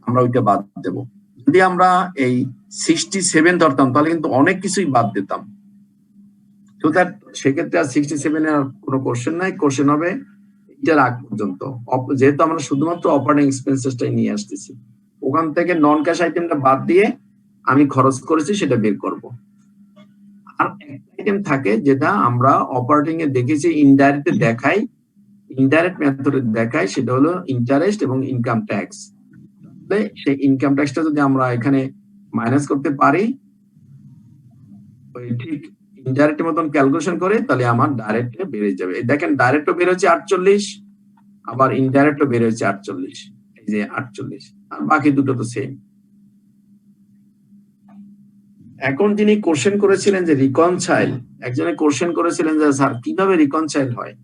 আমরা ওইটা বাদ দেব। যদি আমরা এই 67 ধরতাম তাহলে কিন্তু অনেক কিছুই বাদ দিতাম। তো সেক্ষেত্রে আর 67 এর কোনো কোশ্চেন নাই, কোশ্চেন হবে এটার আগ পর্যন্ত, যেহেতু আমরা শুধুমাত্র অপারেটিং এক্সপেন্সেসটাই নিয়ে আসতেছি। ওখান থেকে নন ক্যাশ আইটেমটা বাদ দিয়ে আমি খরচ করেছি সেটা বের করব। আর একটা আইটেম থাকে যেটা আমরা অপারেটিং এ দেখেছি ইনডাইরেক্টে দেখাই, ইনডাইরেক্ট মেথডে দেখাই, সেটা হলো ইন্টারেস্ট এবং ইনকাম ট্যাক্স। সেই ইনকাম ট্যাক্সটা যদি আমরা এখানে মাইনাস করতে পারি ওই ঠিক ইনডাইরেক্টের মতন ক্যালকুলেশন করে, তাহলে আমার ডাইরেক্টে বেড়ে যাবে। দেখেন ডাইরেক্টও বের হচ্ছে 48, আবার ইনডাইরেক্টও বের হচ্ছে 48, এই যে 48, আর বাকি দুটো তো সেম। এখন যিনি কোশ্চেন করেছিলেন যে রিকনসাইল, একজনে কোশ্চেন করেছিলেন যে স্যার কিভাবে রিকনসাইল হয়,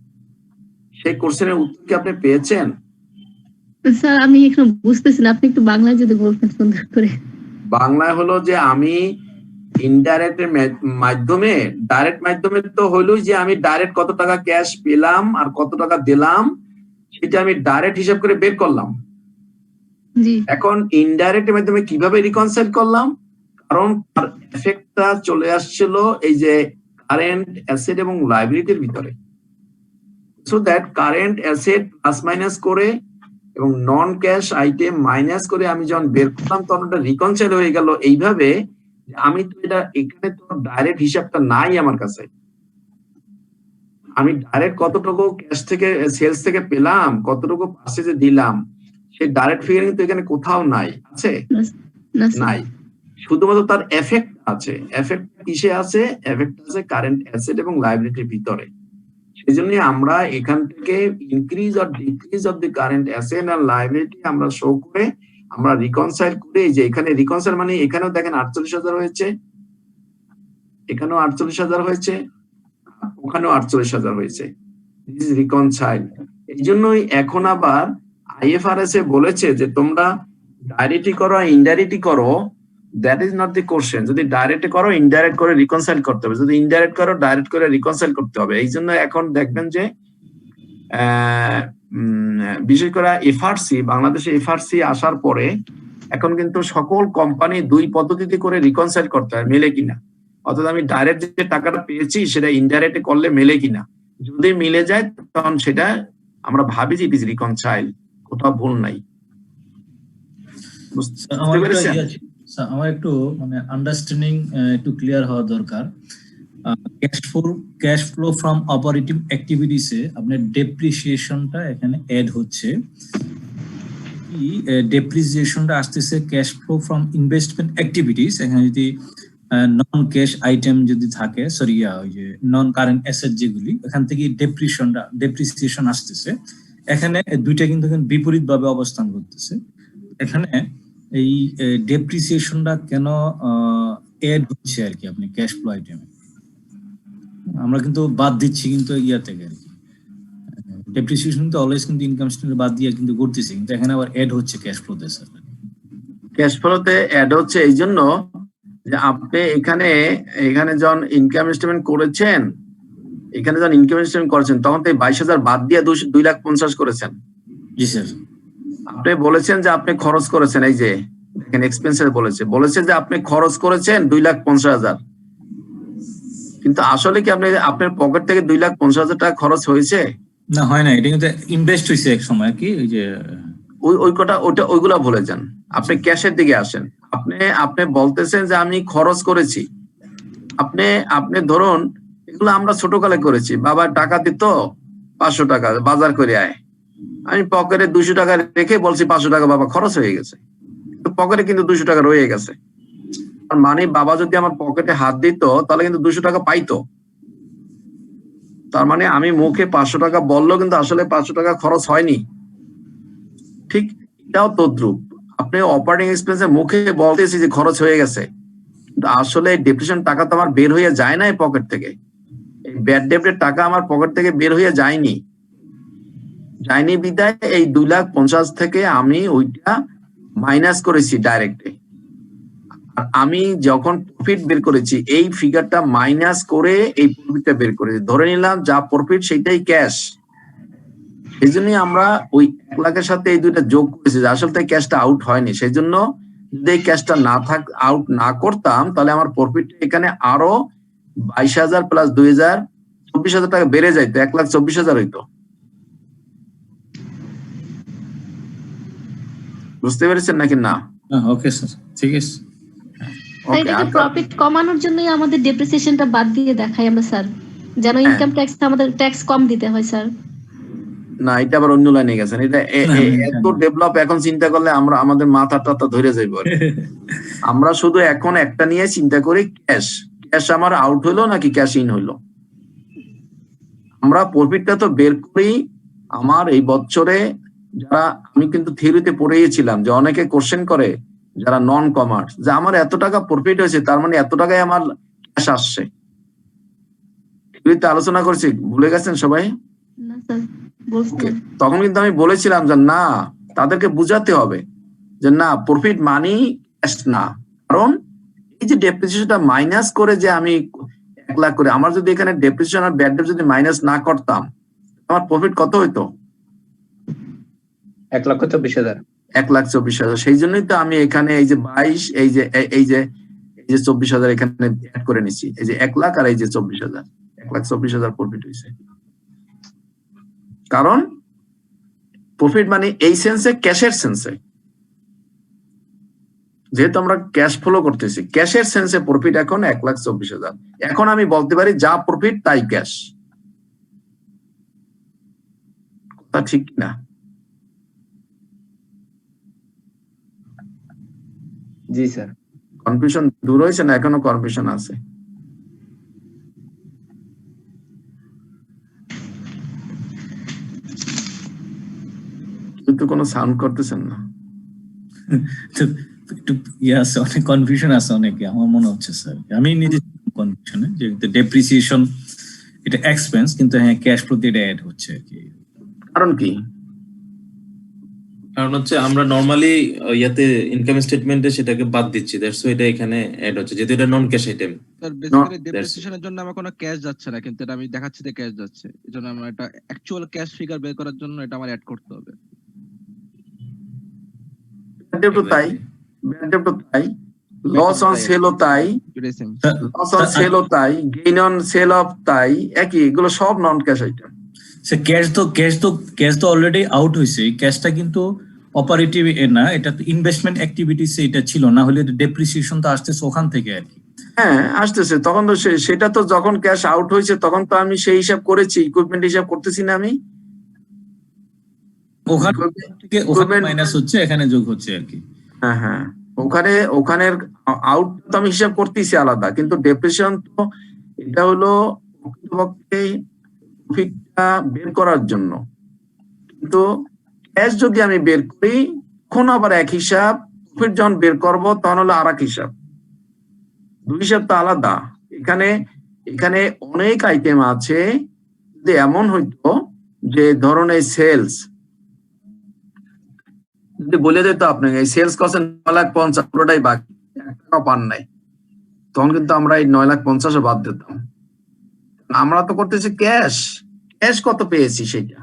সেই কোশ্চেনের উত্তর কি আপনি পেয়েছেন? স্যার আমি এখন বুঝতেছি না, আপনি একটু বাংলায় যদি বলতেন সুন্দর করে। বাংলায় হলো যে আমি ইনডাইরেক্টের মাধ্যমে, ডাইরেক্ট মাধ্যমে তো হলো যে আমি ডাইরেক্ট কত টাকা ক্যাশ পেলাম আর কত টাকা দিলাম সেটা আমি ডাইরেক্ট হিসাব করে বের করলাম। এখন ইনডাইরেক্টের মাধ্যমে কিভাবে রিকনসাইল করলাম, কারণ তার এফেক্টটা চলে আসছিল এই যে কারেন্ট অ্যাসেট এবং লায়াবিলিটির ভিতরে। So that current asset plus minus করে এবং নন ক্যাশ আইটেম মাইনাস করে আমি যখন বের করলাম তখন ওটা রিকনসাইল হয়ে গেল এইভাবে, আমি তো এটা এখানে তো ডাইরেক্ট হিসাবটা নাই আমার কাছে। আমি ডাইরেক্ট কতটুকু ক্যাশ থেকে সেলস থেকে পেলাম, কতটুকু পারচেজে দিলাম, সেই ডাইরেক্ট ফিগার কিন্তু এখানে কোথাও নাই, আছে? নাই, শুধুমাত্র তার এফেক্ট আছে। এফেক্ট কিসে আছে? এফেক্ট আছে কারেন্ট অ্যাসেট এবং লায়াবিলিটির ভিতরে। সেজন্য আমরা এখান থেকে ইনক্রিজ আর decrease of the current asset আর লায়াবিলিটি আমরা শো করে আমরা রিকনসাইল করে, যে এখানে রিকনসাইল মানে এখানেও দেখেন 48,000 হয়েছে, এখানেও 48,000 হয়েছে, ওখানেও 48,000 হয়েছে। This is reconcile. এই জন্যই এখন আবার আইএফআরএস এ বলেছে যে তোমরা ডাইরেক্টলি করো ইনডাইরেক্টলি করো, that is not the question. যদি ডাইরেক্ট করো ইনডাইরেক্ট করে রিকনসাইল করতে হবে, যদি ইনডাইরেক্ট করো ডাইরেক্ট করে রিকনসাইল করতে হবে। এই জন্য এখন দেখবেন যে বিশেষ করে এফআরসি, বাংলাদেশে এফআরসি আসার পরে এখন কিন্তু সকল কোম্পানি দুই পদ্ধতিতে করে রিকনসাইল করতে হয়, মেলে কিনা। অর্থাৎ আমি ডাইরেক্ট যে টাকাটা পেয়েছি সেটা ইনডাইরেক্ট করলে মেলে কিনা, যদি মিলে যায় তখন সেটা আমরা ভাবি যে ইট ইজ রিকনসাইল, কোথাও ভুল নাই। বুঝতে পেরেছেন? আমার একটু মানে আন্ডারস্ট্যান্ডিং একটু ক্লিয়ার হওয়া দরকার। Cash flow from operating activities এ আপনার ডেপ্রিসিয়েশনটা এখানে অ্যাড হচ্ছে, ডেপ্রিসিয়েশনটা আসতেছে cash flow from investment activities. এখানে যদি নন ক্যাশ আইটেম যদি থাকে, সরি ওই যে নন কারেন্ট অ্যাসেট যেগুলি, এখান থেকে ডেপ্রিসিয়েশন আসতেছে। এখানে দুইটা কিন্তু বিপরীত ভাবে অবস্থান করতেছে। এখানে এই ডেপ্রিসিয়েশনটা কেন এড হচ্ছে আর কি আপনি ক্যাশ ফ্লো আইটেমে, আমরা কিন্তু বাদ দিচ্ছি কিন্তু ইয়া থেকে আর কি। ডেপ্রিসিয়েশন তো অলওয়েজ কিন্তু ইনকাম স্টেটমেন্ট বাদ দিয়ে কিন্তু করতেছি, কিন্তু এখানে আবার এড হচ্ছে ক্যাশ ফ্লোতে। স্যার ক্যাশ ফ্লোতে এড হচ্ছে এই জন্য যে আপনি এখানে যখন ইনকাম স্টেটমেন্ট করেছেন, এখানে যখন ইনকাম স্টেটমেন্ট করেছেন তখন তো 22,000 বাদ দিয়ে 2,50,000 করেছেন। জি স্যার। আপনি বলেছেন যে আপনি খরচ করেছেন, এই যে দেখেন এক্সপেন্সের বলেছে যে আপনি খরচ করেছেন 2,50,000, কিন্তু আসলে কি আপনি আপনার পকেট থেকে 2,50,000 টাকা খরচ হয়েছে? না, হয় না, এটা কিন্তু ইনভেস্ট হয়েছে এক সময় কি, ওই যে ওইগুলা ভুলে যান, আপনি ক্যাশের দিকে আসেন। আপনি বলতেছেন যে আমি খরচ করেছি। আপনি ধরুন এগুলো আমরা ছোটকালে করেছি, বাবা টাকা দিত 500 টাকা বাজার করে আয়, আমি পকেটে 200 টাকা রেখে বলছি 500 টাকা বাবা খরচ হয়ে গেছে, পকেটে কিন্তু 200 টাকা রয়ে গেছে। মানে বাবা যদি আমার পকেটে হাত দিত তাহলে কিন্তু 200 টাকা পাইতো। তার মানে আমি মুখে 500 টাকা বললো কিন্তু আসলে 500 টাকা খরচ হয়নি। ঠিক এটাও তদ্রুপ, আপনি অপারেটিং এক্সপেন্সে মুখে বলতেছি যে খরচ হয়ে গেছে, কিন্তু আসলে ডেপ্রিসিয়েশন টাকা তো আমার বের হয়ে যায় না এই পকেট থেকে। এই ব্যাড ডেপ্টের টাকা আমার পকেট থেকে বের হয়ে যায়নি বিদায় এই 2,50,000 থেকে আমি ওইটা মাইনাস করেছি ডাইরেক্টে। আমি যখন প্রফিট বের করেছি এই ফিগারটা মাইনাস করে এই প্রফিটটা বের করেছি, ধরে নিলাম যা প্রফিট সেটাই ক্যাশ। এই জন্যই আমরা ওই 1 লাখের সাথে এই দুইটা যোগ করেছি, আসলে ক্যাশটা আউট হয়নি। সেই জন্য যদি এই ক্যাশটা আউট না করতাম তাহলে আমার প্রফিট এখানে আরো 22,000 প্লাস 2,000 24,000 টাকা বেড়ে যাইতো, 1,24,000 হইতো। বুঝতে পেরেছেন নাকি না? ওকে স্যার, ঠিক আছে। প্রফিট কমানোর জন্যই আমাদের ডেপ্রিসিয়েশনটা বাদ দিয়ে দেখাই আমরা স্যার, যেন ইনকাম ট্যাক্স আমাদের ট্যাক্স কম দিতে হয় স্যার। না, এটা আবার অন্য লাইনে গেছেন। এটা এত ডেভেলপ এখন চিন্তা করলে আমাদের মাথা টাথা ধরে যাইব। আমরা শুধু এখন একটা নিয়ে চিন্তা করি, ক্যাশ আমার আউট হইলো নাকি ক্যাশ ইন হইলো। আমরা প্রফিটটা তো বের করি। আমার এই বছরে যারা, আমি কিন্তু থিওরিতে পড়েছিলাম যে অনেকে কোশ্চেন করে যারা নন কমার্স, যে আমার এত টাকা প্রফিট হয়েছে তার মানে এত টাকায় আমার ক্যাশ আসছে। থিওরিতে আলোচনা করছি, ভুলে গেছেন সবাই? তখন কিন্তু আমি বলেছিলাম যে না, তাদেরকে বুঝাতে হবে যে না, প্রফিট মানি ক্যাশ না। কারণ এই যে ডেপ্রিসিয়েশনটা মাইনাস করে যে আমি 1 লাখ করে, আমার যদি এখানে ডেপ্রিসিয়েশন আর ব্যাড ডেট যদি মাইনাস না করতাম আমার প্রফিট কত হইতো? 1,24,000। 1,24,000। সেই জন্যই তো আমি এখানে এই যে 22, এই যে 24,000 এখানে অ্যাড করে নিচ্ছি। এই যে 1 লাখ আর এই যে 24,000, 1,24,000 প্রফিট হয়েছে। কারণ প্রফিট মানে এই সেন্সে, ক্যাশের সেন্সে, যেহেতু আমরা ক্যাশ ফ্লো করতেছি, ক্যাশের সেন্সে প্রফিট এখন 1,24,000। এখন আমি বলতে পারি যা প্রফিট তাই ক্যাশ। কথা ঠিক না? জি স্যার। কনফিউশন দূর হয়েছে না এখনো কনফিউশন আছে? কিন্তু কোনো সাউন্ড করতেছেন না। একটু আছে, অনেক কনফিউশন আছে অনেকে, আমার মনে হচ্ছে স্যার। আমি নিজে কনফিউশনে যে ডেপ্রিসিয়েশন এটা এক্সপেন্স, কিন্তু হ্যাঁ ক্যাশ ফ্লোতে এটা অ্যাড হচ্ছে আর কি। কারণ কি? কারণ হচ্ছে আমরা নরমালি ইয়াতে ইনকাম স্টেটমেন্টে সেটাকে বাদ দিচ্ছি, দ্যাটস ওয়াই এটা এখানে অ্যাড হচ্ছে, যেহেতু এটা নন ক্যাশ আইটেম। স্যার বেসিক্যালি ডেপ্রিসিয়েশনের জন্য আমার কোনো ক্যাশ যাচ্ছে না, কিন্তু এটা আমি দেখাচ্ছি যে ক্যাশ যাচ্ছে। এজন্য আমার এটা অ্যাকচুয়াল ক্যাশ ফিগার বের করার জন্য এটা আমার অ্যাড করতে হবে। তাই লস অন সেলও তাই, লস অন সেলও তাই, গেইন অন সেল অফ তাই, একই, এগুলো সব নন ক্যাশ আইটেম। সে ক্যাশ তো অলরেডি আউট হয়েছে, ক্যাশটা কিন্তু অপারেটিভ না, এটা তো ইনভেস্টমেন্ট অ্যাক্টিভিটিস এটা ছিল, না হলে ডেপ্রিসিয়েশন তো আসতেছে ওখান থেকে আর কি। হ্যাঁ আসতেছে, তখন তো সেটা তো যখন ক্যাশ আউট হয়েছে তখন তো আমি সেই হিসাব করেছি, ইকুইপমেন্ট হিসাব করতেছি না আমি, ওখানে মাইনাস হচ্ছে, এখানে যোগ হচ্ছে আর কি। হ্যাঁ হ্যাঁ, ওখানের আউট তো আমি হিসাব করতেছি আলাদা, কিন্তু ডেপ্রিসিয়েশন তো এটা হলো প্রফিটটা বের করার জন্য, কিন্তু ক্যাশ যদি আমি বের করি তখন আবার এক হিসাব, প্রফিট যখন বের করবো তখন হলো আর এক হিসাব, দুই হিসাব তো আলাদা। এখানে অনেক আইটেম আছে, যদি এমন হইতো যে ধরুন এই সেলস যদি বলে দিত আপনাকে এই সেলস কস্ট 9,50,000 পুরোটাই বাকি, 1 টাকাও পান নাই, তখন কিন্তু আমরা এই 9,50,000 বাদ দিতাম। আমরা তো করতেছি ক্যাশ কত পেয়েছি সেটা,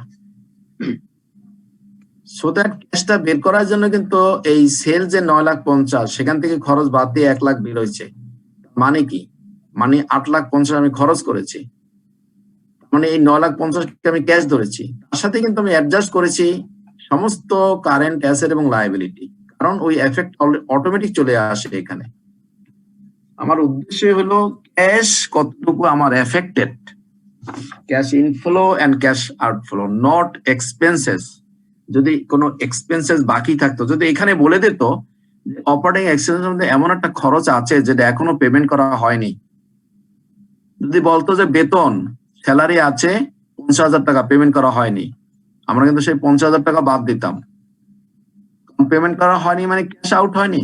সো দ্যাট ক্যাশটা বের করার জন্য কিন্তু এই সেল যে 9,50,000 সেখান থেকে খরচ বাদ দিয়ে 1 লাখ বের হয়েছে, মানে কি, মানে 8,50,000 আমি খরচ করেছি, মানে এই 9,50,000 আমি ক্যাশ ধরেছি, তার সাথে কিন্তু আমি অ্যাডজাস্ট করেছি সমস্ত কারেন্ট অ্যাসেট এবং লায়াবিলিটি, কারণ ওই এফেক্ট অটোমেটিক চলে আসে এখানে। আমার উদ্দেশ্য হলো ক্যাশ কতটুকু আমার affected, cash inflow and cash outflow, not expenses. যদি কোনো এক্সপেন্সেস বাকি থাকতো, যদি এখানে বলে দিত যে অপারেটিং এক্সপেন্সের মধ্যে এমন একটা খরচ আছে যেটা এখনো পেমেন্ট করা হয়নি, যদি বলতো যে বেতন স্যালারি আছে 50,000 টাকা পেমেন্ট করা হয়নি, আমরা কিন্তু সেই 50,000 টাকা বাদ দিতাম, পেমেন্ট করা হয়নি মানে ক্যাশ আউট হয়নি।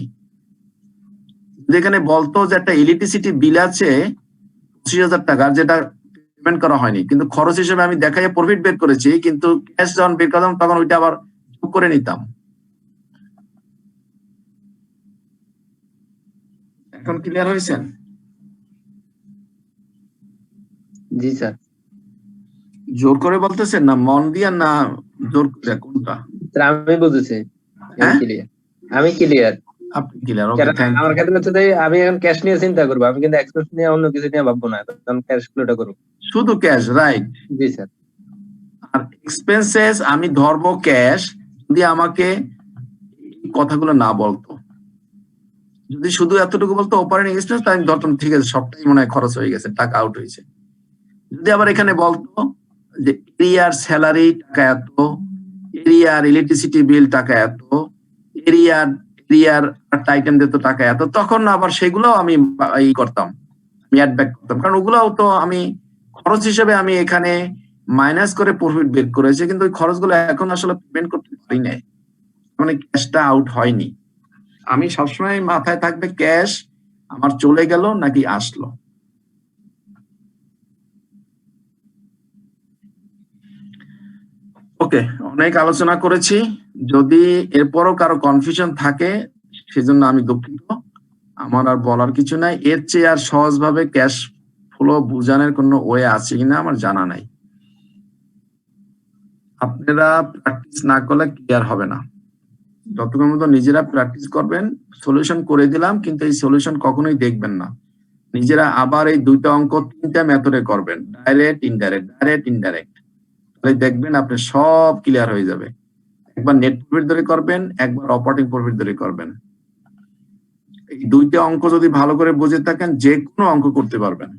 যেখানে বলতো যে একটা ইলেকট্রিসিটি বিল আছে 25,000 টাকা যেটা পেমেন্ট করা হয়নি, কিন্তু খরচ হিসেবে আমি দেখাই প্রফিট বের করেছি, কিন্তু ক্যাশ যখন বের করতাম তখন ওইটা আবার যোগ করে নিতাম। এখন ক্লিয়ার হয়েছেন? জি স্যার। জোর করে বলতেছেন না মন দিয়া, না জোর করে, কোনটা? আমি বুঝেছি, আমি ক্লিয়ার। আপনি ক্লিয়ার, ওকে থ্যাংক ইউ। আমার ক্ষেত্রে হচ্ছে যে আমি এখন ক্যাশ নিয়ে চিন্তা করবো, আমি কিন্তু এক্সপেন্স নিয়ে অন্য কিছু নিয়ে ভাববো না, কারণ ক্যাশ ফ্লোটা করবো শুধু ক্যাশ, রাইট? জি স্যার। আর এক্সপেন্সেস আমি ধরবো ক্যাশ যদি আমাকে কথাগুলো না বলতো, যদি শুধু এতটুকু বলতো অপারেটিং এক্সপেন্স, তাই আমি ধরতাম ঠিক আছে সবটাই মনে হয় খরচ হয়ে গেছে, টাকা আউট হয়েছে। যদি আবার এখানে বলতো যে এরিয়ার স্যালারি টাকা এত, এরিয়ার ইলেকট্রিসিটি বিল টাকা এত, এরিয়ার আইটেম দিত টাকা এত, তখন আবার সেগুলো আমি করতাম, আমি অ্যাড ব্যাক করতাম, কারণ ওগুলোও তো আমি খরচ হিসেবে আমি এখানে মাইনাস করে প্রফিট বের করেছি, কিন্তু ওই খরচগুলো এখন আসলে পেমেন্ট করতে পারি নাই, মানে ক্যাশটা আউট হয়নি। আমি সবসময় মাথায় থাকবে ক্যাশ আমার চলে গেল নাকি আসলো। ওকে, অনেক আলোচনা করেছি, যদি এরপরও কারো কনফিউশন থাকে সেজন্য আমি দুঃখিত, আমার আর বলার কিছু নাই। এর চেয়ে আর সহজভাবে ক্যাশ ফ্লো বোঝানোর কোনো ওয়ে আছে কিনা আমার জানা নাই। আপনারা প্র্যাকটিস না করলে ক্লিয়ার হবে না, যতক্ষণ মতো নিজেরা প্র্যাকটিস করবেন। সলিউশন করে দিলাম, কিন্তু এই সলিউশন কখনোই দেখবেন না, নিজেরা আবার এই দুইটা অঙ্ক 3টা মেথডে করবেন, ডাইরেক্ট ইনডাইরেক্ট, তাহলে দেখবেন আপনি সব ক্লিয়ার হয়ে যাবে। একবার নেট প্রফিট ধরে করবেন, একবার অপারেটিং প্রফিট ধরে করবেন। এই দুইটা অঙ্ক যদি ভালো করে বুঝে থাকেন যে কোনো অঙ্ক করতে পারবেন।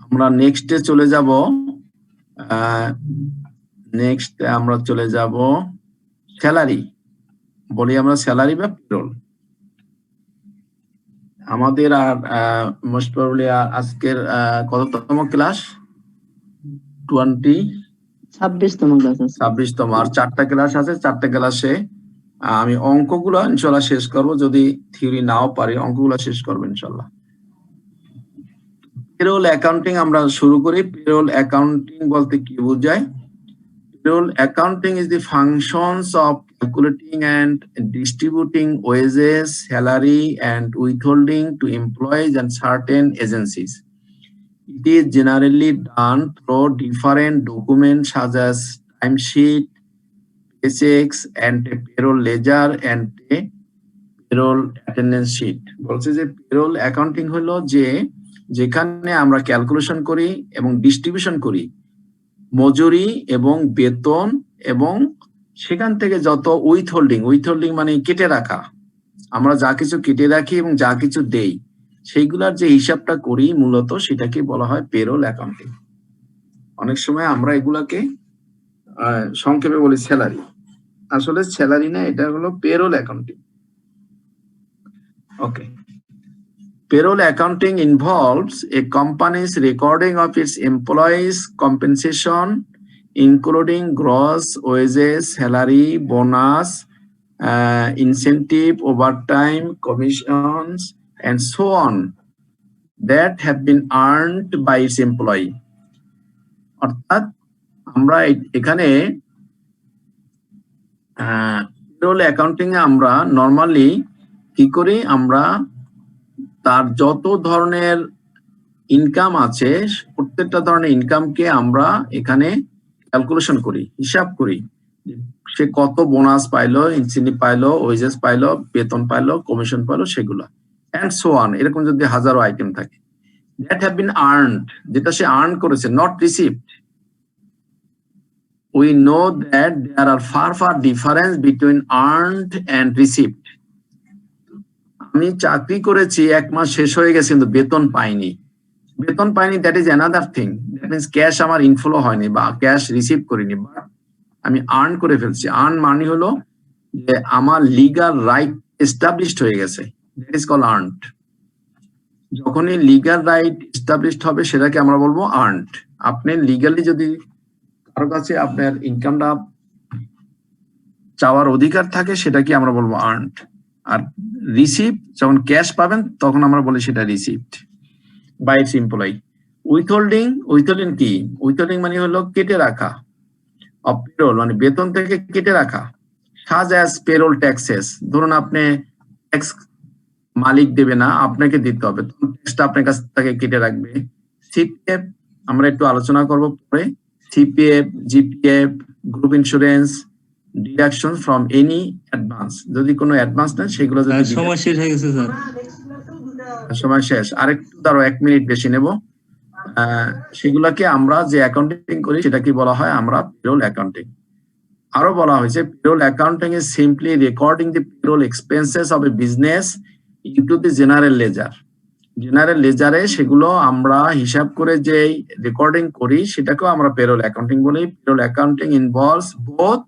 আমরা নেক্সটে চলে যাব, স্যালারি, বলি আমরা স্যালারি বা পেরোল। আমাদের আর মোস্ট প্রবাবলি আজকের কততম ক্লাস? 26তম ক্লাস আছে। 26তম, আর 4টা ক্লাস আছে, 4টা ক্লাসে আমি অঙ্কগুলো ইনশাল্লাহ শেষ করব, যদি থিওরি নাও পারি অঙ্কগুলো শেষ করবো ইনশাল্লাহ। পেরোল অ্যাকাউন্টিং আমরা শুরু করি। পেরোল অ্যাকাউন্টিং বলতে কি বোঝায়? Payroll accounting is the functions of calculating and distributing wages, salary, and withholding to employees and certain agencies. It is generally done through different documents such as timesheet, paychecks, and a payroll ledger and a payroll attendance sheet. বলছে যে payroll accounting হলো যেখানে আমরা ক্যালকুলেশন করি এবং ডিস্ট্রিবিউশন করি মজুরি এবং বেতন, এবং সেখান থেকে যত উইথহোল্ডিং মানে কেটে রাখা, আমরা যা কিছু কেটে রাখি এবং যা কিছু দেই সেইগুলার যে হিসাবটা করি মূলত সেটাকে বলা হয় পেরোল অ্যাকাউন্টিং। অনেক সময় আমরা এগুলাকে সংক্ষেপে বলি স্যালারি, আসলে স্যালারি না, এটা হলো payroll accounting. Okay, payroll accounting involves a company's recording of its employees' compensation, including gross wages, salary, bonus, incentive, overtime, commissions, and so on that have been earned by its employee. অর্থাৎ আমরা এখানে payroll accounting এ আমরা নরমালি কি করি, আমরা তার যত ধরনের ইনকাম আছে প্রত্যেকটা ধরনের ইনকামকে আমরা এখানে ক্যালকুলেশন করি, হিসাব করি, সে কত বোনাস পাইলো, ইনসেন্টিভ পাইলো, ওয়েজেস পাইলো, বেতন পাইলো, কমিশন পাইলো, সেগুলো এন্ড সো অন, এরকম যদি হাজারো আইটেম থাকে দ্যাট হ্যাভ বিন আর্নড, যেটা সে আর্ন করেছে, not received. We know that there are far difference between earned and received. আমি চাকরি করেছি, 1 মাস শেষ হয়ে গেছে কিন্তু বেতন পাইনি, that is another thing. That means cash আমার ইনফ্লো হয়নি বা ক্যাশ রিসিভ করিনি, বাট আমি আর্ন করে ফেলছি। আর্ন মানে হলো যে আমার লিগাল রাইট এস্টাবলিশড হয়ে গেছে, দ্যাট ইজ কল আর্নড। যখনই লিগাল রাইট এস্টাবলিশড হবে সেটাকে আমরা বলবো আর্নড। আপনি লিগালি যদি কারো কাছে আপনার ইনকামটা চাওয়ার অধিকার থাকে সেটাকে আমরা বলবো আর্নড। আর রিসিভ যখন ক্যাশ পাবেন তখন আমরা বলি সেটা received by its employee. Withholding কি? উইথহোল্ডিং মানে হলো কেটে রাখা, অফ পেরোল মানে বেতন থেকে কেটে রাখা, সাজ অ্যাজ পেরোল ট্যাক্সেস। ধরুন আপনি ট্যাক্স মালিক দেবে না, আপনাকে দিতে হবে, ট্যাক্সটা আপনার কাছ থেকে কেটে রাখবে। সিপিএফ আমরা একটু আলোচনা করব পরে। CPF, GPF, group insurance, deduction from any advance, যদি কোনো অ্যাডভান্স নেন সেগুলো যদি সময় শেষ হয়ে গেছে স্যার, সময় শেষ, আরেকটু ধরো 1 মিনিট বেশি নেব। সেগুলোকে আমরা যে অ্যাকাউন্টিং করি সেটাকে বলা হয় আমরা পেরোল অ্যাকাউন্টিং। আরো বলা হয়েছে payroll accounting is simply recording the payroll expenses of a business into the general ledger. General লেজারে সেগুলো আমরা হিসাব করে যে রেকর্ডিং করি সেটাকেও আমরা পেরোল অ্যাকাউন্টিং বলি। Payroll accounting involves both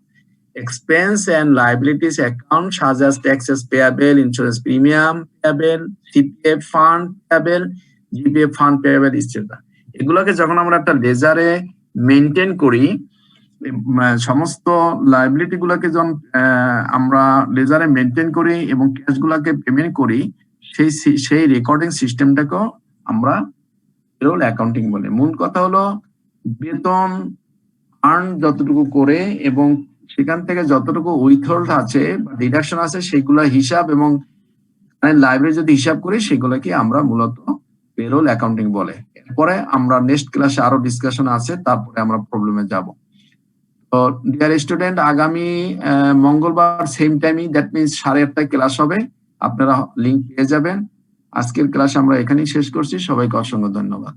expense and liabilities account such as taxes payable, insurance premium payable, CPF fund payable, GPF fund payable, etc. এগুলোকে যখন আমরা একটা লেজারে মেইনটেইন করি, সমস্ত লায়াবিলিটি গুলোকে যখন আমরা লেজারে মেইনটেইন করি এবং ক্যাশ গুলোকে পেমেন্ট করি, সেই রেকর্ডিং সিস্টেমটাকেও আমরা পেরোল অ্যাকাউন্টিং বলি। মূল কথা হলো বেতন আর্ন যতটুকু করে এবং সেখান থেকে যতটুকু উইথহোল্ড আছে বা ডিডাকশন আছে সেগুলা হিসাব এবং লাইব্রেরি যদি হিসাব করি সেগুলোকে আমরা মূলত পেরোল অ্যাকাউন্টিং বলে। এরপরে আমরা নেক্সট ক্লাসে আরো ডিসকাশন আছে, তারপরে আমরা প্রবলেমে যাব। তো ডিয়ার স্টুডেন্ট, আগামী মঙ্গলবার সেম টাইমই, দ্যাট মিনস 8:30টায় ক্লাস হবে, আপনারা লিংক পেয়ে যাবেন। আজকের ক্লাস আমরা এখানেই শেষ করছি। সবাইকে অসংখ্য ধন্যবাদ।